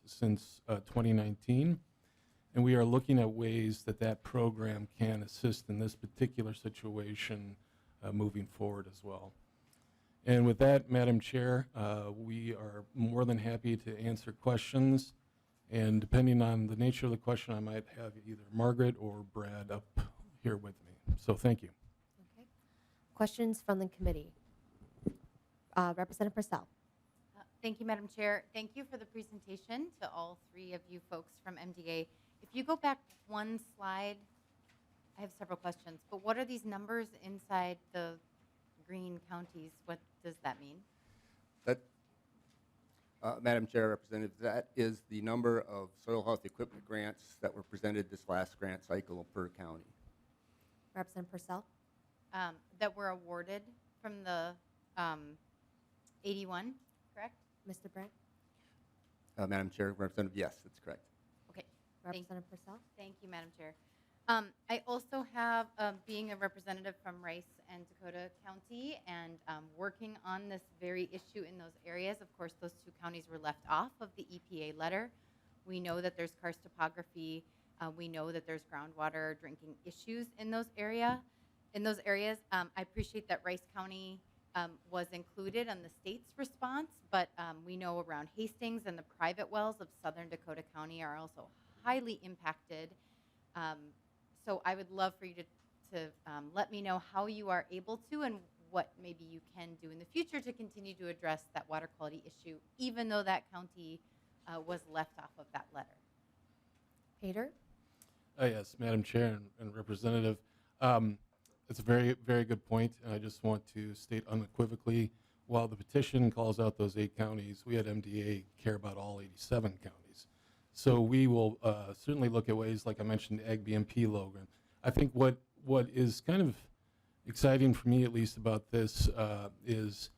since 2019. And we are looking at ways that program can assist in this particular situation moving forward as well. And with that, Madam Chair, we are more than happy to answer questions. And depending on the nature of the question, I might have either Margaret or Brad up here with me. So thank you. Okay. Questions from the committee? Representative Purcell. Thank you, Madam Chair. Thank you for the presentation to all three of you folks from MDA. If you go back one slide, I have several questions, but what are these numbers inside the green counties? What does that mean? That, Madam Chair, Representative, that is the number of soil health equipment grants that were presented this last grant cycle per county. Representative Purcell. That were awarded from the 81, correct? Mr. Brandt. Madam Chair, Representative, yes, that's correct. Okay. Representative Purcell. Thank you, Madam Chair. I also have, being a representative from Rice and Dakota County and working on this very issue in those areas. Of course, those two counties were left off of the EPA letter. We know that there's karst topography. We know that there's groundwater drinking issues in those areas. I appreciate that Rice County was included on the state's response, but we know around Hastings and the private wells of southern Dakota County are also highly impacted. So I would love for you to let me know how you are able to and what maybe you can do in the future to continue to address that water quality issue, even though that county was left off of that letter. Pater. Yes, Madam Chair and Representative. It's a very, very good point, and I just want to state unequivocally, while the petition calls out those 8 counties, we at MDA care about all 87 counties. So we will certainly look at ways, like I mentioned, the Ag BMP logo. I think what is kind of exciting for me, at least, about this is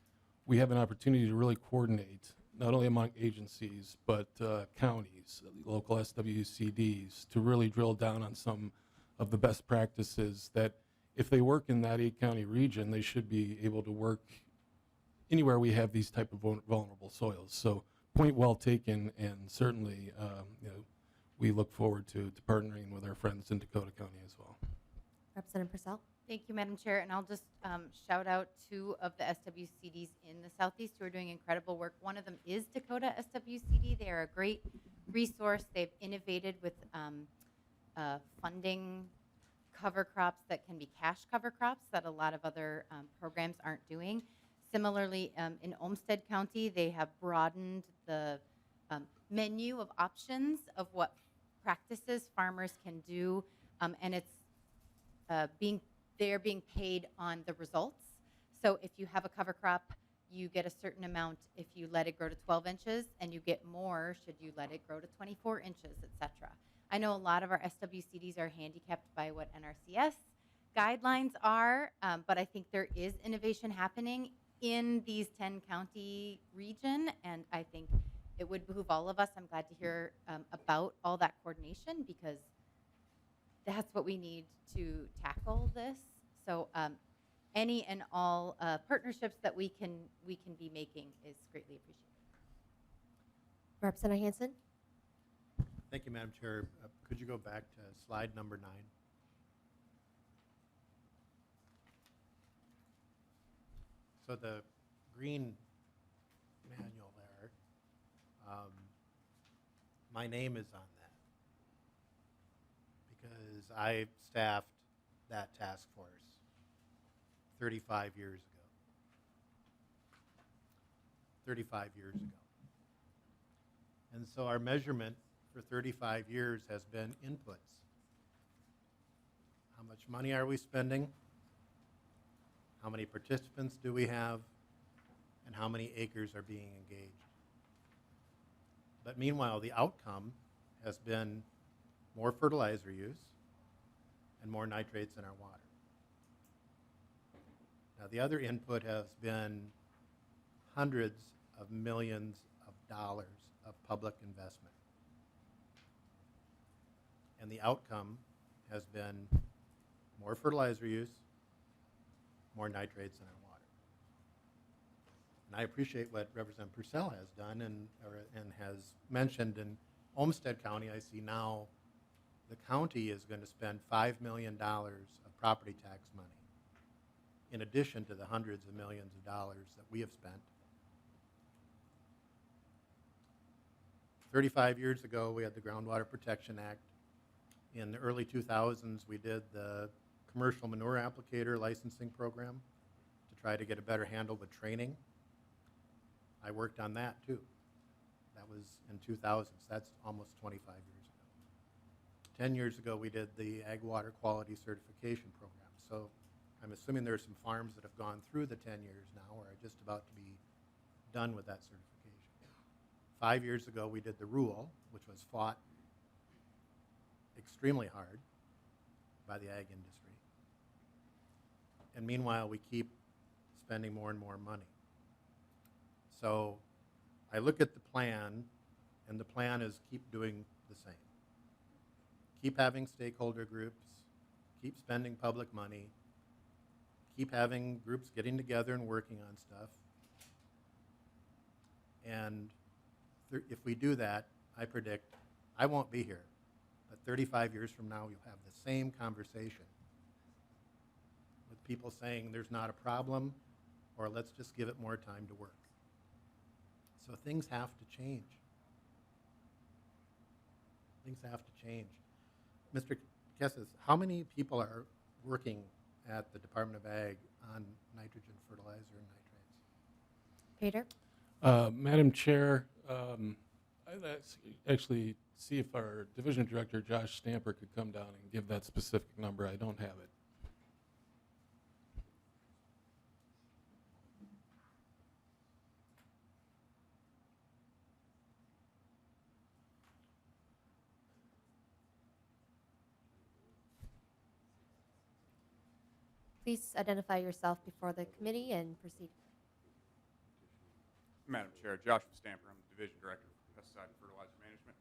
we have an opportunity to really coordinate, not only among agencies, but counties, local SWCDs, to really drill down on some of the best practices that if they work in that 8-county region, they should be able to work anywhere we have these type of vulnerable soils. So point well taken, and certainly we look forward to partnering with our friends in Dakota County as well. Representative Purcell. Thank you, Madam Chair, and I'll just shout out 2 of the SWCDs in the Southeast who are doing incredible work. One of them is Dakota SWCD. They are a great resource. They've innovated with funding cover crops that can be cash cover crops that a lot of other programs aren't doing. Similarly, in Olmsted County, they have broadened the menu of options of what practices farmers can do, and it's they're being paid on the results. So if you have a cover crop, you get a certain amount if you let it grow to 12 inches, and you get more should you let it grow to 24 inches, etc. I know a lot of our SWCDs are handicapped by what NRCS guidelines are, but I think there is innovation happening in these 10-county region, and I think it would behoove all of us. I'm glad to hear about all that coordination because that's what we need to tackle this. So any and all partnerships that we can be making is greatly appreciated. Representative Hansen? Thank you, Madam Chair. Could you go back to slide number 9? So the green manual there, my name is on that because I staffed that task force 35 years ago. 35 years ago. And so our measurement for 35 years has been inputs. How much money are we spending? How many participants do we have? And how many acres are being engaged? But meanwhile, the outcome has been more fertilizer use and more nitrates in our water. Now, the other input has been hundreds of millions of dollars of public investment. And the outcome has been more fertilizer use, more nitrates in our water. And I appreciate what Representative Purcell has done and has mentioned. In Olmsted County, I see now the county is going to spend $5 million of property tax money in addition to the hundreds of millions of dollars that we have spent. 35 years ago, we had the Groundwater Protection Act. In the early 2000s, we did the commercial manure applicator licensing program to try to get a better handle with training. I worked on that too. That was in 2000, so that's almost 25 years ago. 10 years ago, we did the Ag Water Quality Certification Program. So I'm assuming there are some farms that have gone through the 10 years now or are just about to be done with that certification. 5 years ago, we did the rule, which was fought extremely hard by the ag industry. And meanwhile, we keep spending more and more money. So I look at the plan, and the plan is keep doing the same. Keep having stakeholder groups, keep spending public money, keep having groups getting together and working on stuff. And if we do that, I predict I won't be here, but 35 years from now, you'll have the same conversation with people saying there's not a problem, or let's just give it more time to work. So things have to change. Things have to change. Mr. Kessis, how many people are working at the Department of Ag on nitrogen fertilizer and nitrates? Peter? Madam Chair, I'd actually see if our Division Director, Josh Stamper, could come down and give that specific number. I don't have it. Please identify yourself before the committee and proceed. Madam Chair, Joshua Stamper, I'm the Division Director for Pesticide and Fertilizer Management.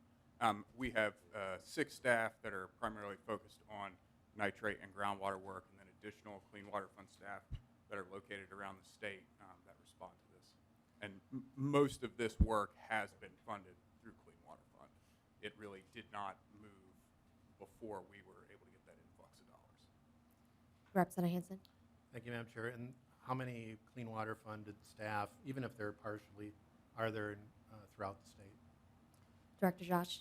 We have 6 staff that are primarily focused on nitrate and groundwater work, and then additional Clean Water Fund staff that are located around the state that respond to this. And most of this work has been funded through Clean Water Fund. It really did not move before we were able to get that influx of dollars. Representative Hansen? Thank you, Madam Chair. And how many Clean Water funded staff, even if they're partially, are there throughout the state? Director Josh?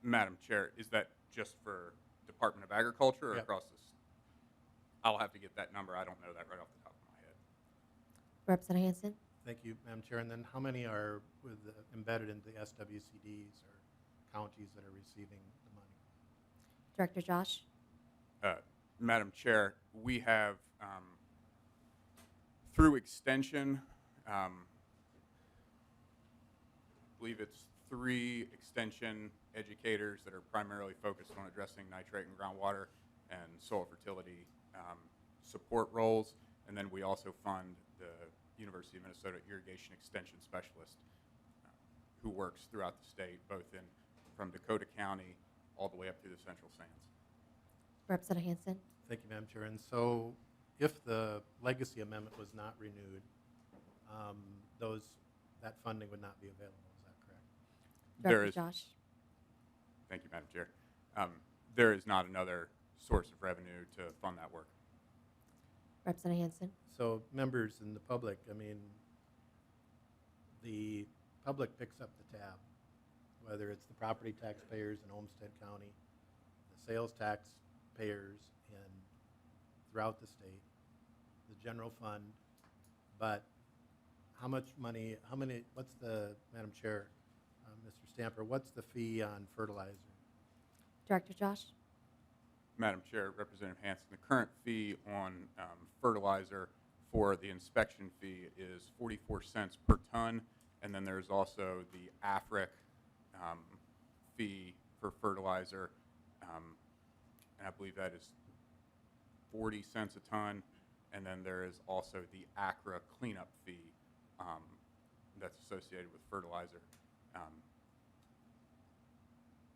Madam Chair, is that just for Department of Agriculture or Yep. across this? I'll have to get that number. I don't know that right off the top of my head. Representative Hansen? Thank you, Madam Chair. And then how many are embedded into the SWCDs or counties that are receiving the money? Director Josh? Madam Chair, we have, through extension, I believe it's 3 extension educators that are primarily focused on addressing nitrate and groundwater and soil fertility support roles. And then we also fund the University of Minnesota Irrigation Extension Specialist who works throughout the state, both from Dakota County all the way up through the central sands. Representative Hansen. Thank you, Madam Chair. And so if the legacy amendment was not renewed, that funding would not be available. Is that correct? There Director is, Josh. thank you, Madam Chair. There is not another source of revenue to fund that work. Representative Hansen. So members in the public, I mean, the public picks up the tab, whether it's the property taxpayers in Olmsted County, the sales tax payers throughout the state, the general fund, but how much money, what's the, Madam Chair, Mr. Stamper, what's the fee on fertilizer? Director Josh. Madam Chair, Representative Hansen, the current fee on fertilizer for the inspection fee is 44 cents per ton, and then there's also the AFRIC fee for fertilizer, and I believe that is 40 cents a ton, and then there is also the ACRA cleanup fee that's associated with fertilizer.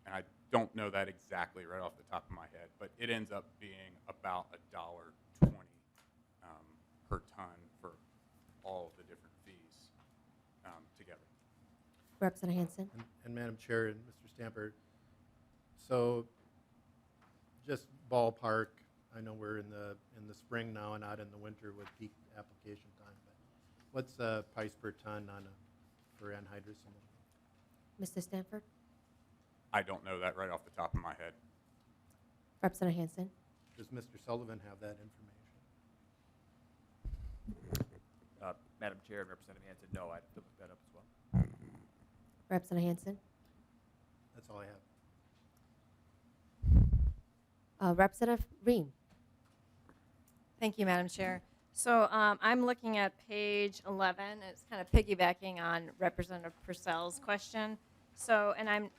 And I don't know that exactly right off the top of my head, but it ends up being about $1.20 per ton for all of the different fees together. Representative Hansen. And Madam Chair and Mr. Stamper, so just ballpark, I know we're in the spring now and not in the winter with peak application time, but what's the price per ton for anhydrous ammonia? Mr. Stanford. I don't know that right off the top of my head. Representative Hansen. Does Mr. Sullivan have that information? Madam Chair and Representative Hansen, no, I'd have to look that up as well. Representative Hansen. That's all I have. Representative Ream. Thank you, Madam Chair. So I'm looking at page 11. It's kind of piggybacking on Representative Purcell's question. So, and I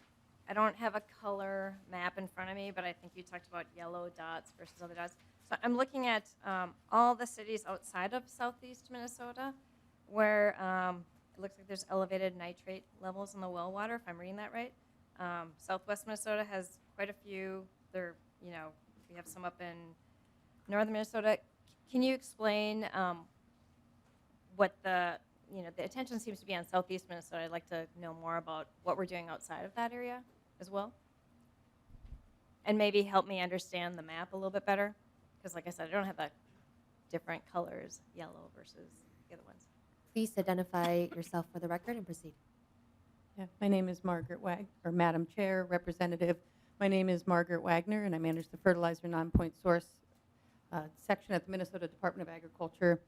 don't have a color map in front of me, but I think you talked about yellow dots versus other dots. So I'm looking at all the cities outside of southeast Minnesota where it looks like there's elevated nitrate levels in the well water, if I'm reading that right. Southwest Minnesota has quite a few. We have some up in northern Minnesota. Can you explain what the attention seems to be on southeast Minnesota? I'd like to know more about what we're doing outside of that area as well. And maybe help me understand the map a little bit better. Because like I said, I don't have the different colors, yellow versus the other ones. Please identify yourself for the record and proceed. Yeah, my name is Margaret Madam Chair, Representative. My name is Margaret Wagner, and I manage the fertilizer non-point source section at the Minnesota Department of Agriculture.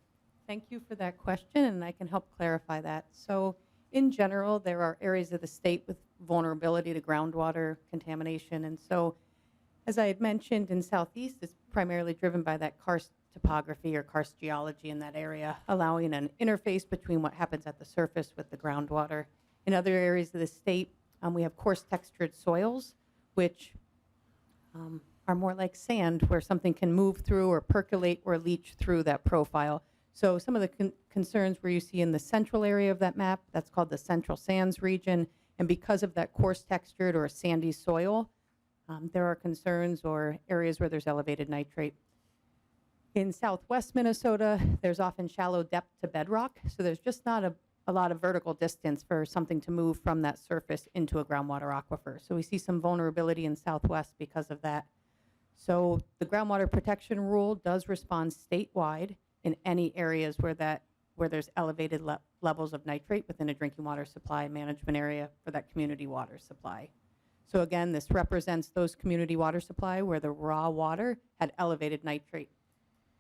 Thank you for that question, and I can help clarify that. So in general, there are areas of the state with vulnerability to groundwater contamination, and so as I had mentioned, in Southeast, it's primarily driven by that karst topography or karst geology in that area, allowing an interface between what happens at the surface with the groundwater. In other areas of the state, we have coarse textured soils, which are more like sand, where something can move through or percolate or leach through that profile. So some of the concerns where you see in the central area of that map, that's called the central sands region, and because of that coarse textured or sandy soil, there are concerns or areas where there's elevated nitrate. In southwest Minnesota, there's often shallow depth to bedrock, so there's just not a lot of vertical distance for something to move from that surface into a groundwater aquifer. So we see some vulnerability in southwest because of that. So the groundwater protection rule does respond statewide in any areas where there's elevated levels of nitrate within a drinking water supply management area for that community water supply. So again, this represents those community water supply where the raw water had elevated nitrate.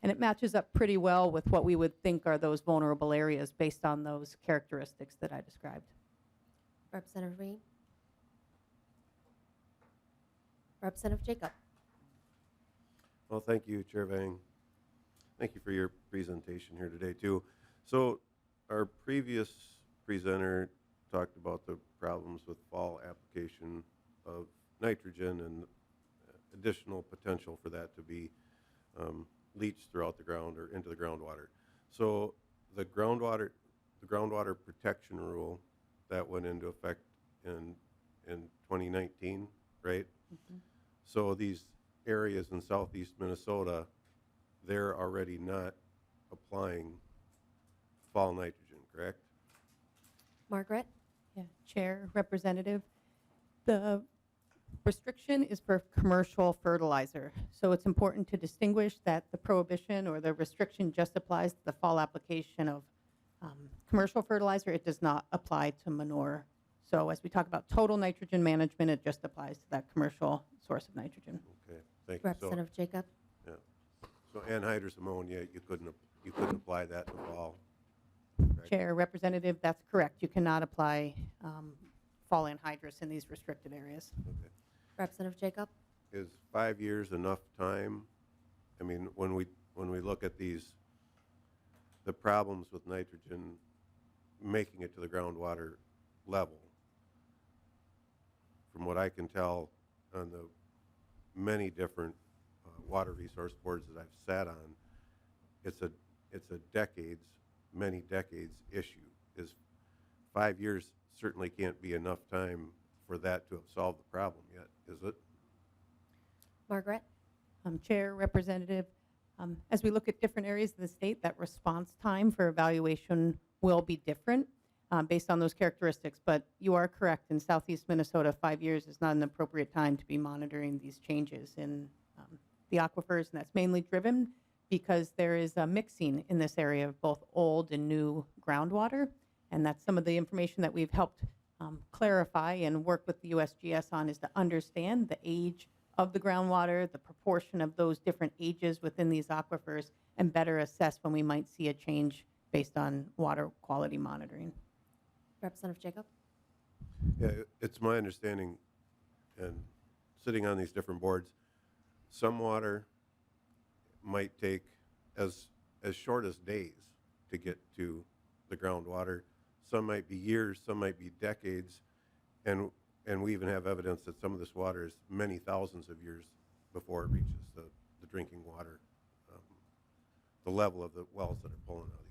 And it matches up pretty well with what we would think are those vulnerable areas based on those characteristics that I described. Representative Ream. Representative Jacob. Well, thank you, Chair Vang. Thank you for your presentation here today, too. So our previous presenter talked about the problems with fall application of nitrogen and additional potential for that to be leached throughout the ground or into the groundwater. So the groundwater protection rule that went into effect in 2019 right? So these areas in southeast Minnesota, they're already not applying fall nitrogen, correct? Margaret? Yeah, Chair, Representative, the restriction is for commercial fertilizer. So it's important to distinguish that the prohibition or the restriction just applies to the fall application of commercial fertilizer. It does not apply to manure. So as we talk about total nitrogen management, it just applies to that commercial source of nitrogen. Okay, thank you. So, Representative Jacob? yeah. So anhydrous ammonia, you couldn't apply that to fall. correct? Chair, Representative, that's correct. You cannot apply fall anhydrous in these restricted areas. Okay. Representative Jacob? Is 5 years enough time? I mean, when we look at the problems with nitrogen making it to the groundwater level, from what I can tell on the many different water resource boards that I've sat on, it's a many decades issue. Is 5 years certainly can't be enough time for that to have solved the problem yet, is it? Margaret? Chair, Representative, as we look at different areas of the state, that response time for evaluation will be different based on those characteristics. But you are correct. In southeast Minnesota, 5 years is not an appropriate time to be monitoring these changes in the aquifers, and that's mainly driven because there is a mixing in this area of both old and new groundwater, and that's some of the information that we've helped clarify and work with the USGS on, is to understand the age of the groundwater, the proportion of those different ages within these aquifers, and better assess when we might see a change based on water quality monitoring. Representative Jacob? Yeah, it's my understanding, and sitting on these different boards, some water might take as short as days to get to the groundwater. Some might be years, some might be decades, and we even have evidence that some of this water is many thousands of years before it reaches the drinking water, the level of the wells that are pulling out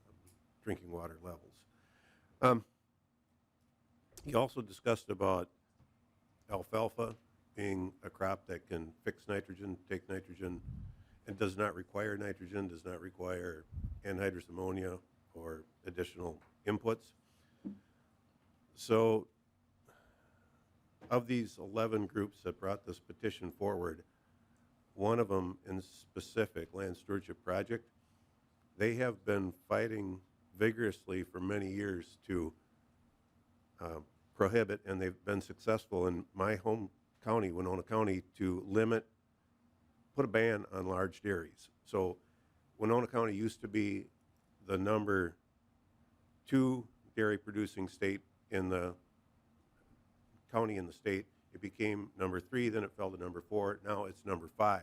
these drinking water levels. You also discussed about alfalfa being a crop that can fix nitrogen, take nitrogen, and does not require nitrogen, does not require anhydrous ammonia or additional inputs. So of these 11 groups that brought this petition forward, one of them in specific, Land Stewardship Project, they have been fighting vigorously for many years to prohibit, and they've been successful in my home county, Winona County, to put a ban on large dairies. So Winona County used to be the number 2 dairy producing state in the county in the state. It became number 3, then it fell to number 4, now it's number 5.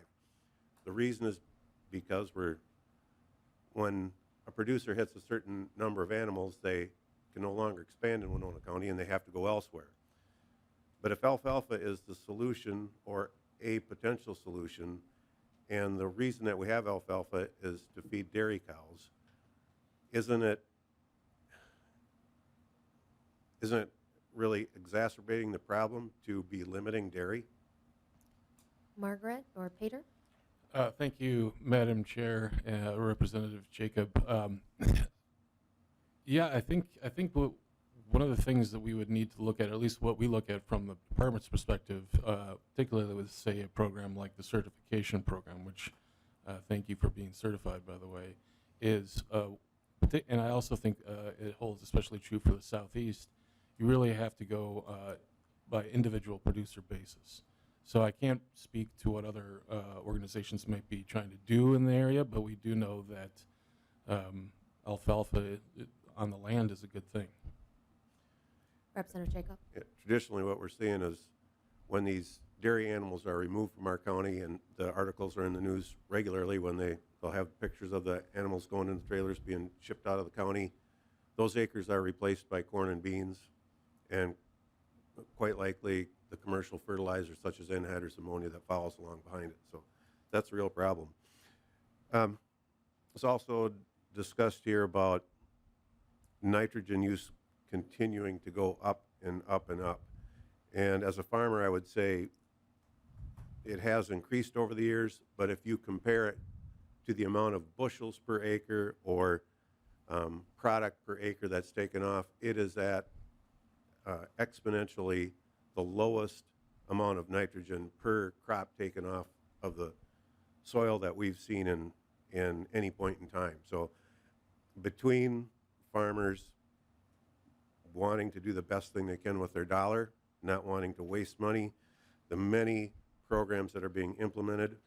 The reason is because when a producer hits a certain number of animals, they can no longer expand in Winona County and they have to go elsewhere. But if alfalfa is the solution or a potential solution, and the reason that we have alfalfa is to feed dairy cows, isn't it really exacerbating the problem to be limiting dairy? Margaret or Peter? Thank you, Madam Chair, Representative Jacob. Yeah, I think one of the things that we would need to look at least what we look at from the department's perspective, particularly with, say, a program like the certification program, which thank you for being certified, by the way, is, and I also think it holds especially true for the Southeast, you really have to go by individual producer basis. So I can't speak to what other organizations might be trying to do in the area, but we do know that alfalfa on the land is a good thing. Representative Jacob? Yeah, traditionally, what we're seeing is when these dairy animals are removed from our county, and the articles are in the news regularly when they'll have pictures of the animals going in the trailers being shipped out of the county, those acres are replaced by corn and beans, and quite likely the commercial fertilizer such as anhydrous ammonia that follows along behind it. So that's a real problem. It's also discussed here about nitrogen use continuing to go up and up and up. And as a farmer, I would say it has increased over the years, but if you compare it to the amount of bushels per acre or product per acre that's taken off, it is at exponentially the lowest amount of nitrogen per crop taken off of the soil that we've seen in any point in time. So between farmers wanting to do the best thing they can with their dollar, not wanting to waste money, the many programs that are being implemented,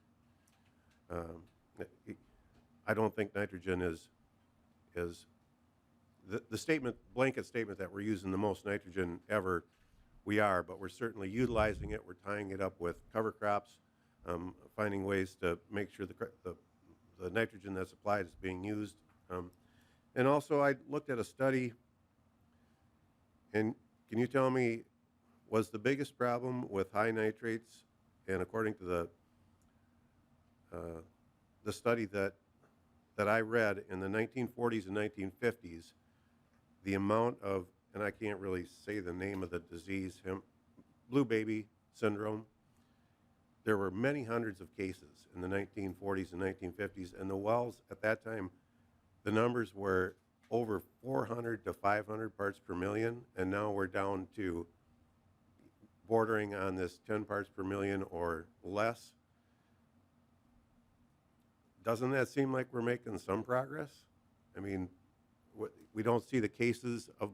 I don't think nitrogen is the statement, blanket statement that we're using the most nitrogen ever. We are, but we're certainly utilizing it. We're tying it up with cover crops, finding ways to make sure the nitrogen that's applied is being used. And also, I looked at a study, and can you tell me, was the biggest problem with high nitrates, and according to the study that I read in the 1940s and 1950s, the amount of, and I can't really say the name of the disease, blue baby syndrome, there were many hundreds of cases in the 1940s and 1950s, and the wells at that time, the numbers were over 400 to 500 parts per million, and now we're down to bordering on this 10 parts per million or less. Doesn't that seem like we're making some progress? I mean, we don't see the cases of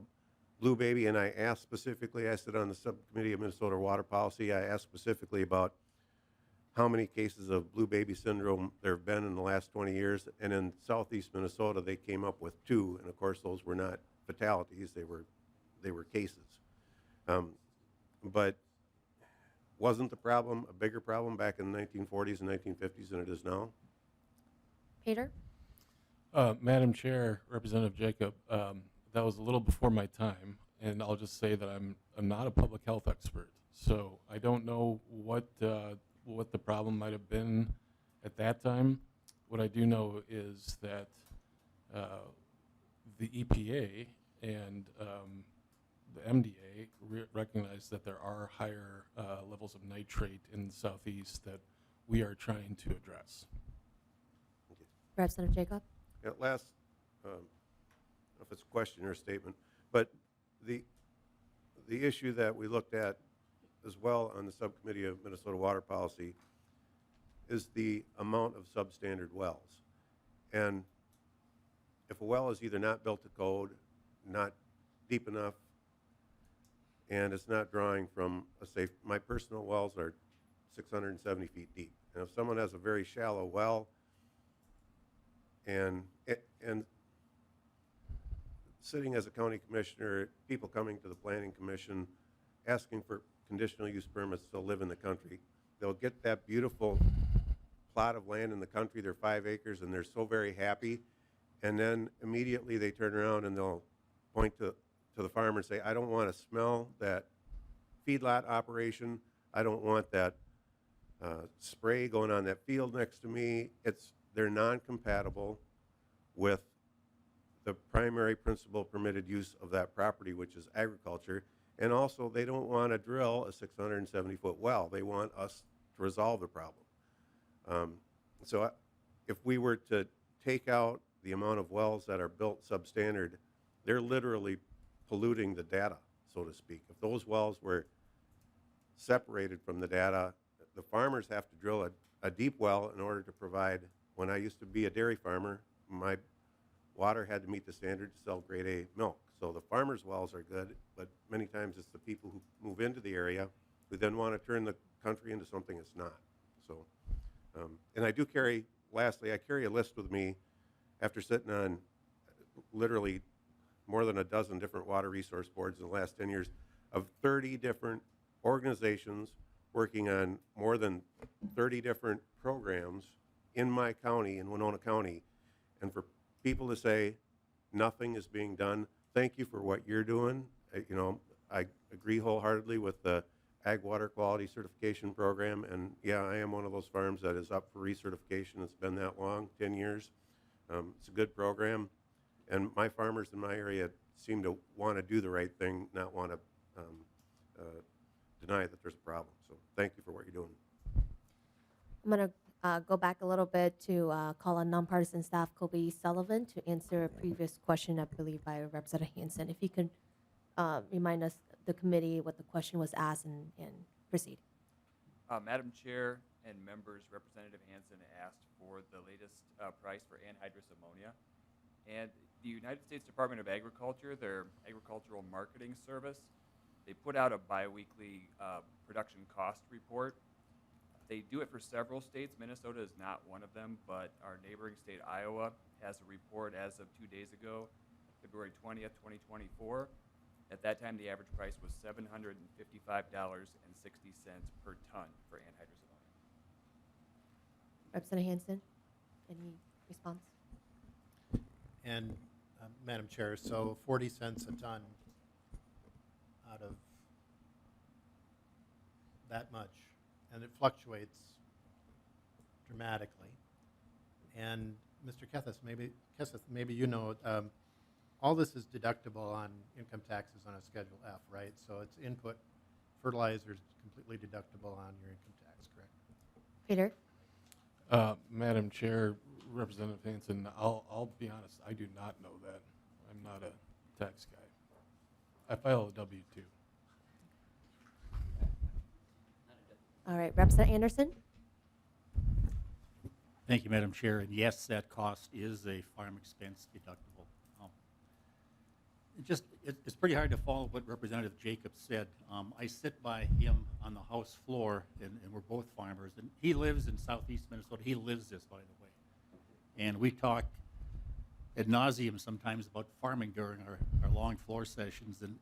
blue baby, and I asked specifically, I sit on the subcommittee of Minnesota Water Policy, I asked specifically about how many cases of blue baby syndrome there have been in the last 20 years, and in southeast Minnesota they came up with 2, and of course those were not fatalities, they were cases. But wasn't the problem a bigger problem back in the 1940s and 1950s than it is now? Peter? Madam Chair, Representative Jacob, that was a little before my time, and I'll just say that I'm not a public health expert, so I don't know what the problem might have been at that time. What I do know is that the EPA and the MDA recognize that there are higher levels of nitrate in the southeast that we are trying to address. Representative Jacob? At last, I don't know if it's a question or a statement, but the issue that we looked at as well on the subcommittee of Minnesota Water Policy is the amount of substandard wells. And if a well is either not built to code, not deep enough, and it's not drawing from a safe, my personal wells are 670 feet deep. And if someone has a very shallow well, and sitting as a county commissioner, people coming to the planning commission asking for conditional use permits to live in the country, they'll get that beautiful plot of land in the country, they're 5 acres, and they're so very happy, and then immediately they turn around and they'll point to the farmer and say, I don't want to smell that feedlot operation, I don't want that spray going on that field next to me. They're non-compatible with the primary principal permitted use of that property, which is agriculture. And also, they don't want to drill a 670-foot well. They want us to resolve the problem. So if we were to take out the amount of wells that are built substandard, they're literally polluting the data, so to speak. If those wells were separated from the data, the farmers have to drill a deep well in order to provide. When I used to be a dairy farmer, my water had to meet the standard to sell grade A milk. So the farmers' wells are good, but many times it's the people who move into the area who then want to turn the country into something it's not. So, and I do carry, lastly, I carry a list with me after sitting on literally more than a dozen different water resource boards in the last 10 years of 30 different organizations working on more than 30 different programs in my county, in Winona County, and for people to say nothing is being done, thank you for what you're doing. I agree wholeheartedly with the Ag Water Quality Certification Program, and yeah, I am one of those farms that is up for recertification. It's been that long, 10 years. It's a good program, and my farmers in my area seem to want to do the right thing, not want to deny that there's a problem. So thank you for what you're doing. I'm going to go back a little bit to call on nonpartisan staff Kobe Sullivan to answer a previous question, I believe, by Representative Hansen. If you could remind us, the committee, what the question was asked and proceed. Madam Chair and members, Representative Hansen asked for the latest price for anhydrous ammonia. And the United States Department of Agriculture, their agricultural marketing service, they put out a biweekly production cost report. They do it for several states. Minnesota is not one of them, but our neighboring state, Iowa, has a report as of 2 days ago, February 20th, 2024. At that time, the average price was $755.60 per ton for anhydrous ammonia. Representative Hansen, any response? And Madam Chair, so 40 cents a ton out of that much, and it fluctuates dramatically. And Mr. Kethis, maybe you know, all this is deductible on income taxes on a Schedule F, right? So it's input, fertilizer is completely deductible on your income tax, correct? Peter? Madam Chair, Representative Hansen, I'll be honest, I do not know that. I'm not a tax guy. I file a W-2. All right, Representative Anderson? Thank you, Madam Chair. And yes, that cost is a farm expense deductible. It's pretty hard to follow what Representative Jacobs said. I sit by him on the House floor, and we're both farmers. And he lives in southeast Minnesota. He lives this, by the way. And we talk ad nauseum sometimes about farming during our long floor sessions. And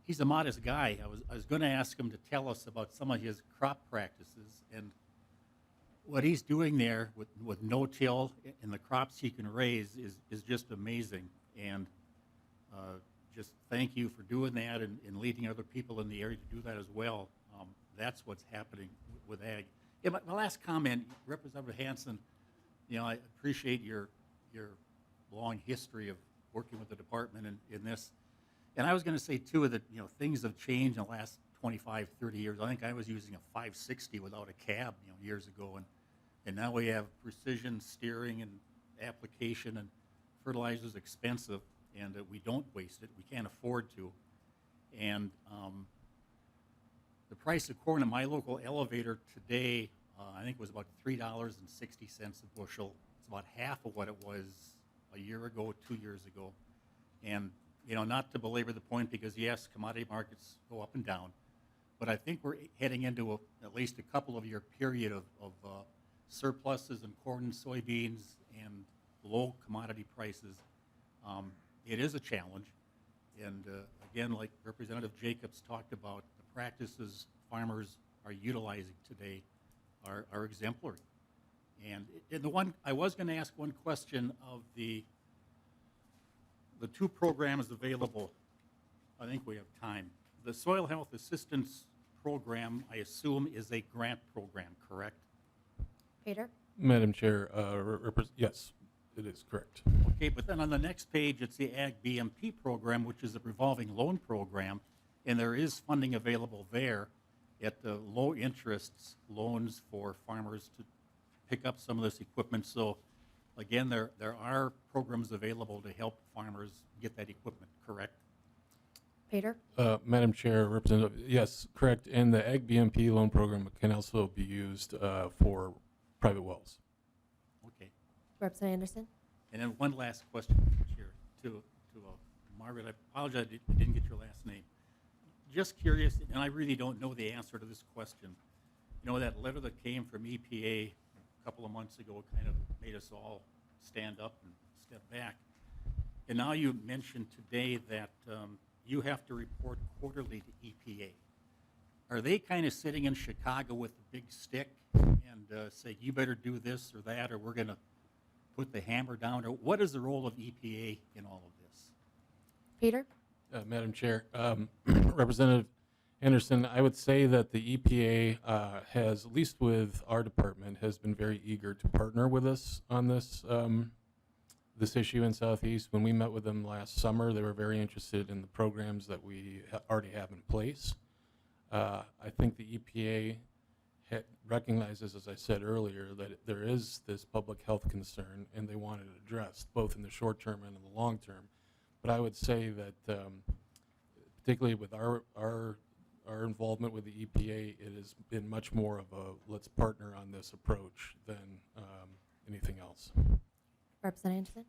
he's a modest guy. I was going to ask him to tell us about some of his crop practices. And what he's doing there with no-till and the crops he can raise is just amazing. And just thank you for doing that and leading other people in the area to do that as well. That's what's happening with ag. Yeah, my last comment, Representative Hansen, I appreciate your long history of working with the department in this. And I was going to say, too, that things have changed in the last 25, 30 years. I think I was using a 560 without a cab years ago. And now we have precision steering and application, and fertilizer is expensive. And we don't waste it. We can't afford to. And the price of corn at my local elevator today, I think was about $3.60 a bushel. It's about half of what it was a year ago, 2 years ago. And, not to belabor the point, because yes, commodity markets go up and down, but I think we're heading into at least a couple of year period of surpluses in corn and soybeans and low commodity prices. It is a challenge, and again, like Representative Jacobs talked about, the practices farmers are utilizing today are exemplary. And I was going to ask one question of the two programs available. I think we have time. The Soil Health Assistance Program, I assume, is a grant program, correct? Peter? Madam Chair, yes, it is correct. Okay, but then on the next page, it's the Ag BMP program, which is a revolving loan program, and there is funding available there at the low interest loans for farmers to pick up some of this equipment. So again, there are programs available to help farmers get that equipment, correct? Peter? Madam Chair, Representative, yes, correct. And the Ag BMP loan program can also be used for private wells. Okay. Representative Anderson? And then one last question, Chair, to Margaret. I apologize I didn't get your last name. Just curious, and I really don't know the answer to this question. That letter that came from EPA a couple of months ago kind of made us all stand up and step back. And now you mentioned today that you have to report quarterly to EPA. Are they kind of sitting in Chicago with a big stick and say, you better do this or that, or we're going to put the hammer down? Or what is the role of EPA in all of this? Peter? Madam Chair, Representative Anderson, I would say that the EPA has, at least with our department, has been very eager to partner with us on this this issue in Southeast. When we met with them last summer, they were very interested in the programs that we already have in place. I think the EPA recognizes, as I said earlier, that there is this public health concern, and they want it addressed, both in the short term and in the long term. But I would say that, particularly with our involvement with the EPA, it has been much more of a let's partner on this approach than anything else. Representative Anderson?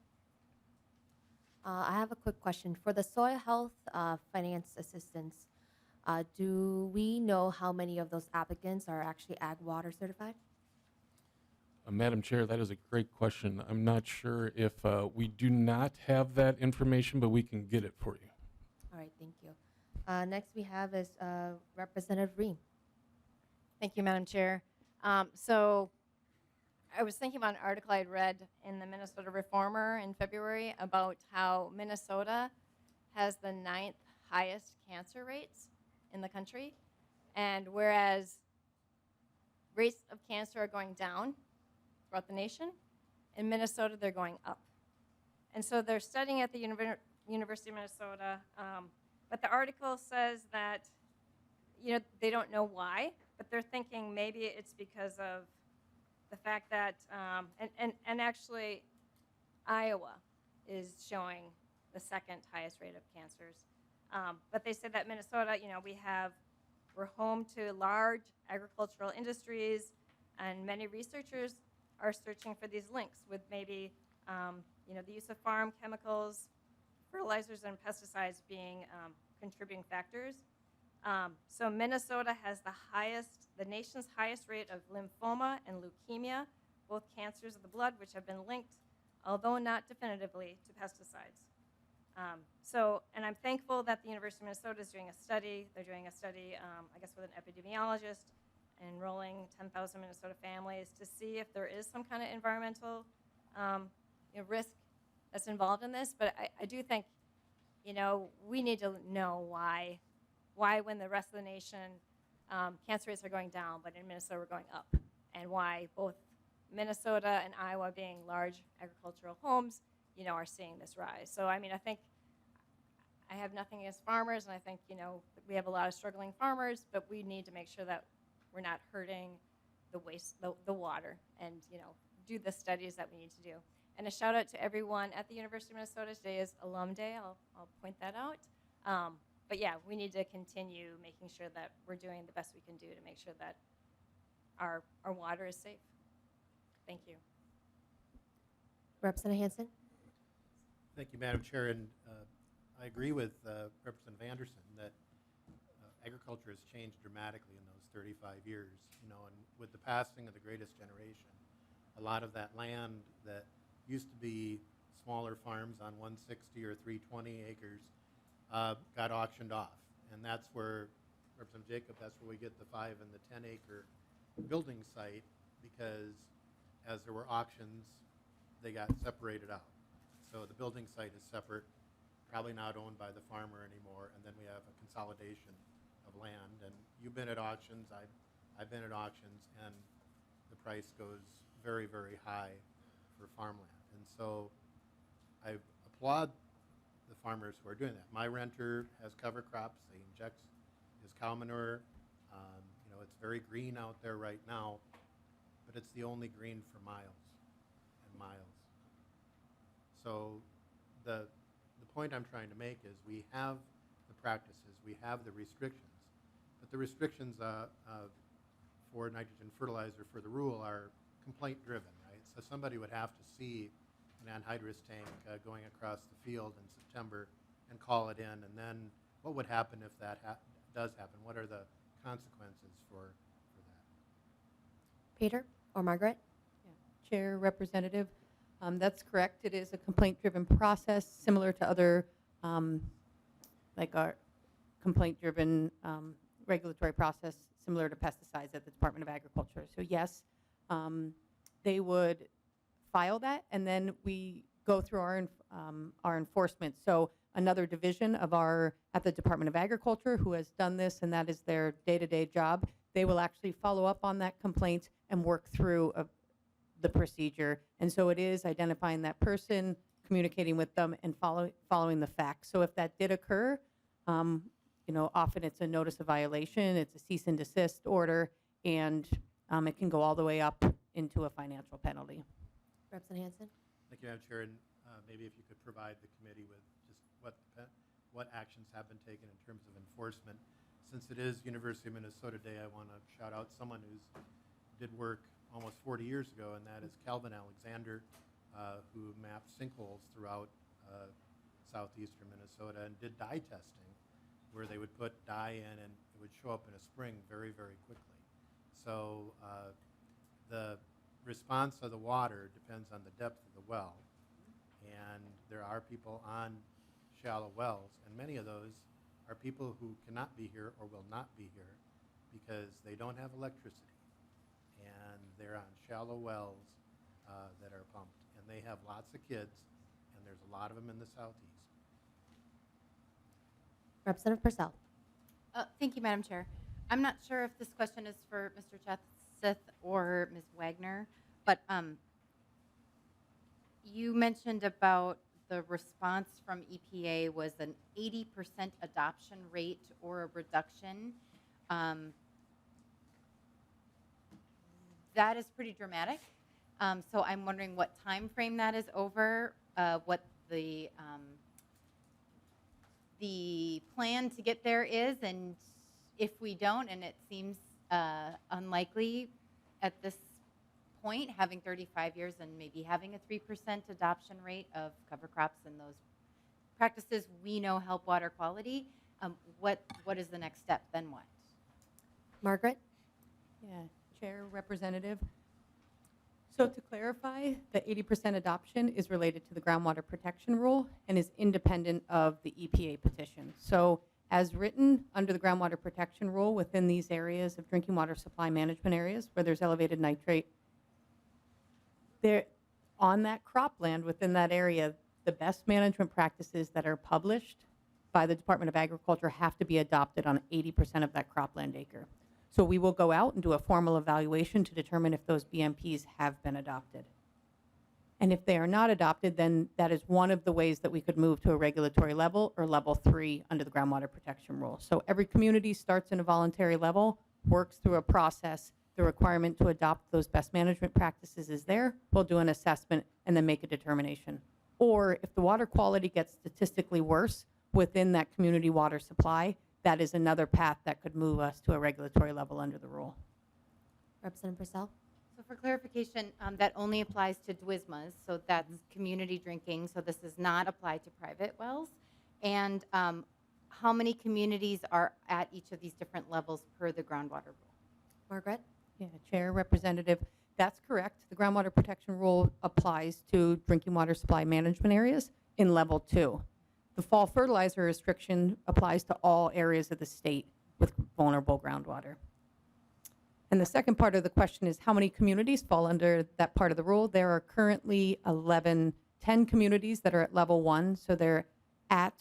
I have a quick question. For the soil health finance assistance, do we know how many of those applicants are actually ag water certified? Madam Chair, that is a great question. I'm not sure if we do not have that information, but we can get it for you. All right, thank you. Next we have is Representative Ream. Thank you, Madam Chair. So I was thinking about an article I'd read in the Minnesota Reformer in February about how Minnesota has the 9th highest cancer rates in the country. And whereas rates of cancer are going down throughout the nation, in Minnesota they're going up. And so they're studying at the University of Minnesota, but the article says that they don't know why, but they're thinking maybe it's because of the fact that, and actually Iowa is showing the 2nd highest rate of cancers. But they said that Minnesota, we're home to large agricultural industries, and many researchers are searching for these links with maybe, the use of farm chemicals, fertilizers, and pesticides being contributing factors. So Minnesota has the nation's highest rate of lymphoma and leukemia, both cancers of the blood, which have been linked, although not definitively, to pesticides. And I'm thankful that the University of Minnesota is doing a study. They're doing a study, I guess, with an epidemiologist, enrolling 10,000 Minnesota families to see if there is some kind of environmental risk that's involved in this. But I do think, we need to know why when the rest of the nation, cancer rates are going down, but in Minnesota we're going up, and why both Minnesota and Iowa, being large agricultural homes, are seeing this rise. So, I think I have nothing against farmers, and I think, we have a lot of struggling farmers, but we need to make sure that we're not hurting the water, and, do the studies that we need to do. And a shout out to everyone at the University of Minnesota. Today is Alum Day. I'll point that out. But yeah, we need to continue making sure that we're doing the best we can do to make sure that our water is safe. Thank you. Representative Hansen? Thank you, Madam Chair, and I agree with Representative Anderson that agriculture has changed dramatically in those 35 years, and with the passing of the greatest generation, a lot of that land that used to be smaller farms on 160 or 320 acres got auctioned off, and that's where, Representative Jacob, that's where we get the 5 and the 10 acre building site, because as there were auctions, they got separated out. So the building site is separate, probably not owned by the farmer anymore, and then we have a consolidation of land. And you've been at auctions, I've been at auctions, and the price goes very, very high for farmland. And so I applaud the farmers who are doing that. My renter has cover crops. He injects his cow manure. It's very green out there right now, but it's the only green for miles and miles. So the point I'm trying to make is we have the practices, we have the restrictions, but the restrictions for nitrogen fertilizer for the rural are complaint driven, right? So somebody would have to see an anhydrous tank going across the field in September and call it in, and then what would happen if that does happen? What are the consequences for that? Peter or Margaret? Chair, Representative, that's correct. It is a complaint-driven process similar to other, like our complaint-driven regulatory process similar to pesticides at the Department of Agriculture. So yes, they would file that, and then we go through our enforcement. So another division of at the Department of Agriculture who has done this, and that is their day-to-day job, they will actually follow up on that complaint and work through the procedure. And so it is identifying that person, communicating with them, and following the facts. So if that did occur, often it's a notice of violation, it's a cease and desist order, and it can go all the way up into a financial penalty. Representative Hansen? Thank you, Madam Chair, and maybe if you could provide the committee with just what actions have been taken in terms of enforcement. Since it is University of Minnesota Day, I want to shout out someone who's did work almost 40 years ago, and that is Calvin Alexander, who mapped sinkholes throughout southeastern Minnesota and did dye testing, where they would put dye in and it would show up in a spring very, very quickly. So the response of the water depends on the depth of the well, and there are people on shallow wells, and many of those are people who cannot be here or will not be here because they don't have electricity, and they're on shallow wells that are pumped, and they have lots of kids, and there's a lot of them in the southeast. Representative Purcell? Thank you, Madam Chair. I'm not sure if this question is for Mr. Chesith or Ms. Wagner, but you mentioned about the response from EPA was an 80% adoption rate or a reduction. That is pretty dramatic. So I'm wondering what time frame that is over, what the plan to get there is, and if we don't, and it seems unlikely at this point, having 35 years and maybe having a 3% adoption rate of cover crops and those practices we know help water quality, what is the next step? Then what? Margaret? Yeah, Chair, Representative. So to clarify, the 80% adoption is related to the groundwater protection rule and is independent of the EPA petition. So as written under the groundwater protection rule within these areas of drinking water supply management areas where there's elevated nitrate, there, on that cropland within that area, the best management practices that are published by the Department of Agriculture have to be adopted on 80% of that cropland acre. So we will go out and do a formal evaluation to determine if those BMPs have been adopted. And if they are not adopted, then that is one of the ways that we could move to a regulatory level or level 3 under the groundwater protection rule. So every community starts in a voluntary level, works through a process. The requirement to adopt those best management practices is there. We'll do an assessment and then make a determination. Or if the water quality gets statistically worse within that community water supply, that is another path that could move us to a regulatory level under the rule. Representative Purcell? So for clarification, that only applies to DWISMAs, so that's community drinking, so this does not apply to private wells. And how many communities are at each of these different levels per the groundwater rule? Margaret? Yeah, Chair, Representative, that's correct. The groundwater protection rule applies to drinking water supply management areas in level 2. The fall fertilizer restriction applies to all areas of the state with vulnerable groundwater. And the second part of the question is how many communities fall under that part of the rule? There are currently 10 communities that are at level 1, so they're at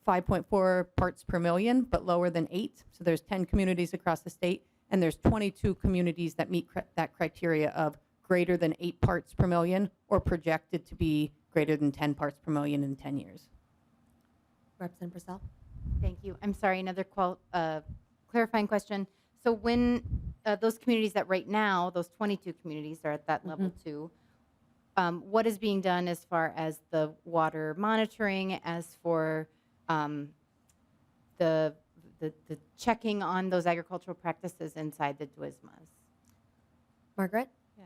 5.4 parts per million, but lower than 8. So there's 10 communities across the state, and there's 22 communities that meet that criteria of greater than 8 parts per million or projected to be greater than 10 parts per million in 10 years. Representative Purcell? Thank you. I'm sorry, another clarifying question. So when those communities that right now, those 22 communities are at that level 2, what is being done as far as the water monitoring, as for the checking on those agricultural practices inside the DWISMAs? Margaret? Yeah.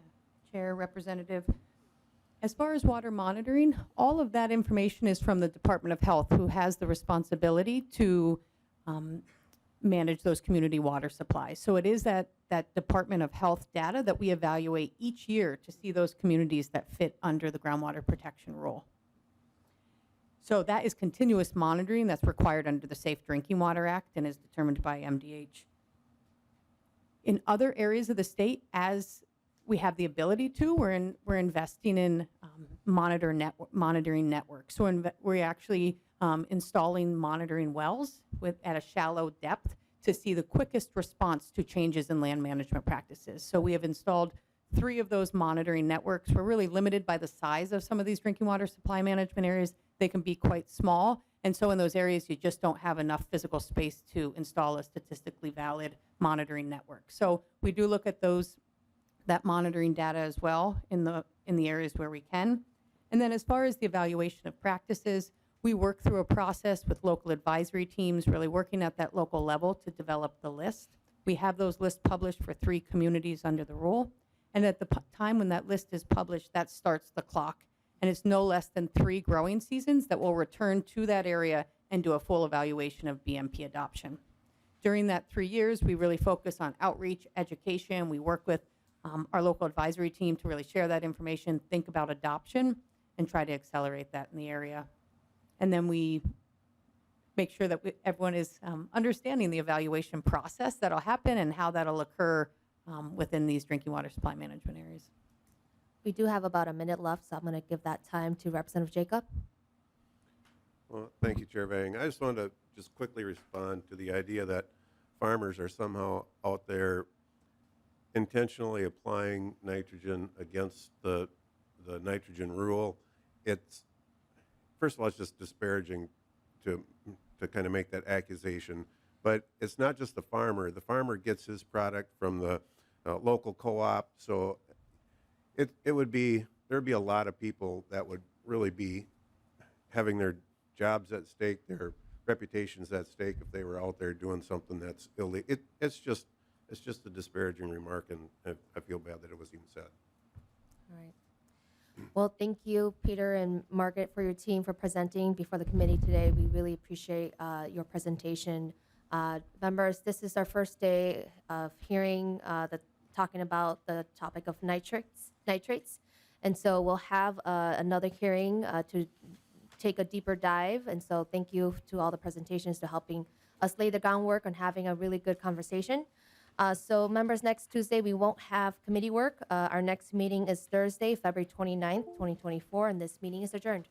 Chair, Representative. As far as water monitoring, all of that information is from the Department of Health, who has the responsibility to manage those community water supplies. So it is that Department of Health data that we evaluate each year to see those communities that fit under the groundwater protection rule. So that is continuous monitoring that's required under the Safe Drinking Water Act and is determined by MDH. In other areas of the state, as we have the ability to, we're investing in monitoring networks. So we're actually installing monitoring wells at a shallow depth to see the quickest response to changes in land management practices. So we have installed 3 of those monitoring networks. We're really limited by the size of some of these drinking water supply management areas. They can be quite small, and so in those areas, you just don't have enough physical space to install a statistically valid monitoring network. So we do look at that monitoring data as well in the areas where we can. And then as far as the evaluation of practices, we work through a process with local advisory teams, really working at that local level to develop the list. We have those lists published for 3 communities under the rule. And at the time when that list is published, that starts the clock. And it's no less than 3 growing seasons that will return to that area and do a full evaluation of BMP adoption. During that 3 years, we really focus on outreach, education. We work with our local advisory team to really share that information, think about adoption, and try to accelerate that in the area. And then we make sure that everyone is understanding the evaluation process that'll happen and how that'll occur within these drinking water supply management areas. We do have about a minute left, so I'm going to give that time to Representative Jacob. Well, thank you, Chair Vang. I just wanted to just quickly respond to the idea that farmers are somehow out there intentionally applying nitrogen against the nitrogen rule. It's, first of all, it's just disparaging to kind of make that accusation. But it's not just the farmer. The farmer gets his product from the local co-op, so it would be, there'd be a lot of people that would really be having their jobs at stake, their reputations at stake if they were out there doing something that's illegal. It's just a disparaging remark, and I feel bad that it was even said. All right. Well, thank you, Peter and Margaret, for your team for presenting before the committee today. We really appreciate your presentation. Members, this is our first day of hearing talking about the topic of nitrates. And so we'll have another hearing to take a deeper dive. And so thank you to all the presentations to helping us lay the groundwork on having a really good conversation. So members, next Tuesday, we won't have committee work. Our next meeting is Thursday, February 29th, 2024, and this meeting is adjourned.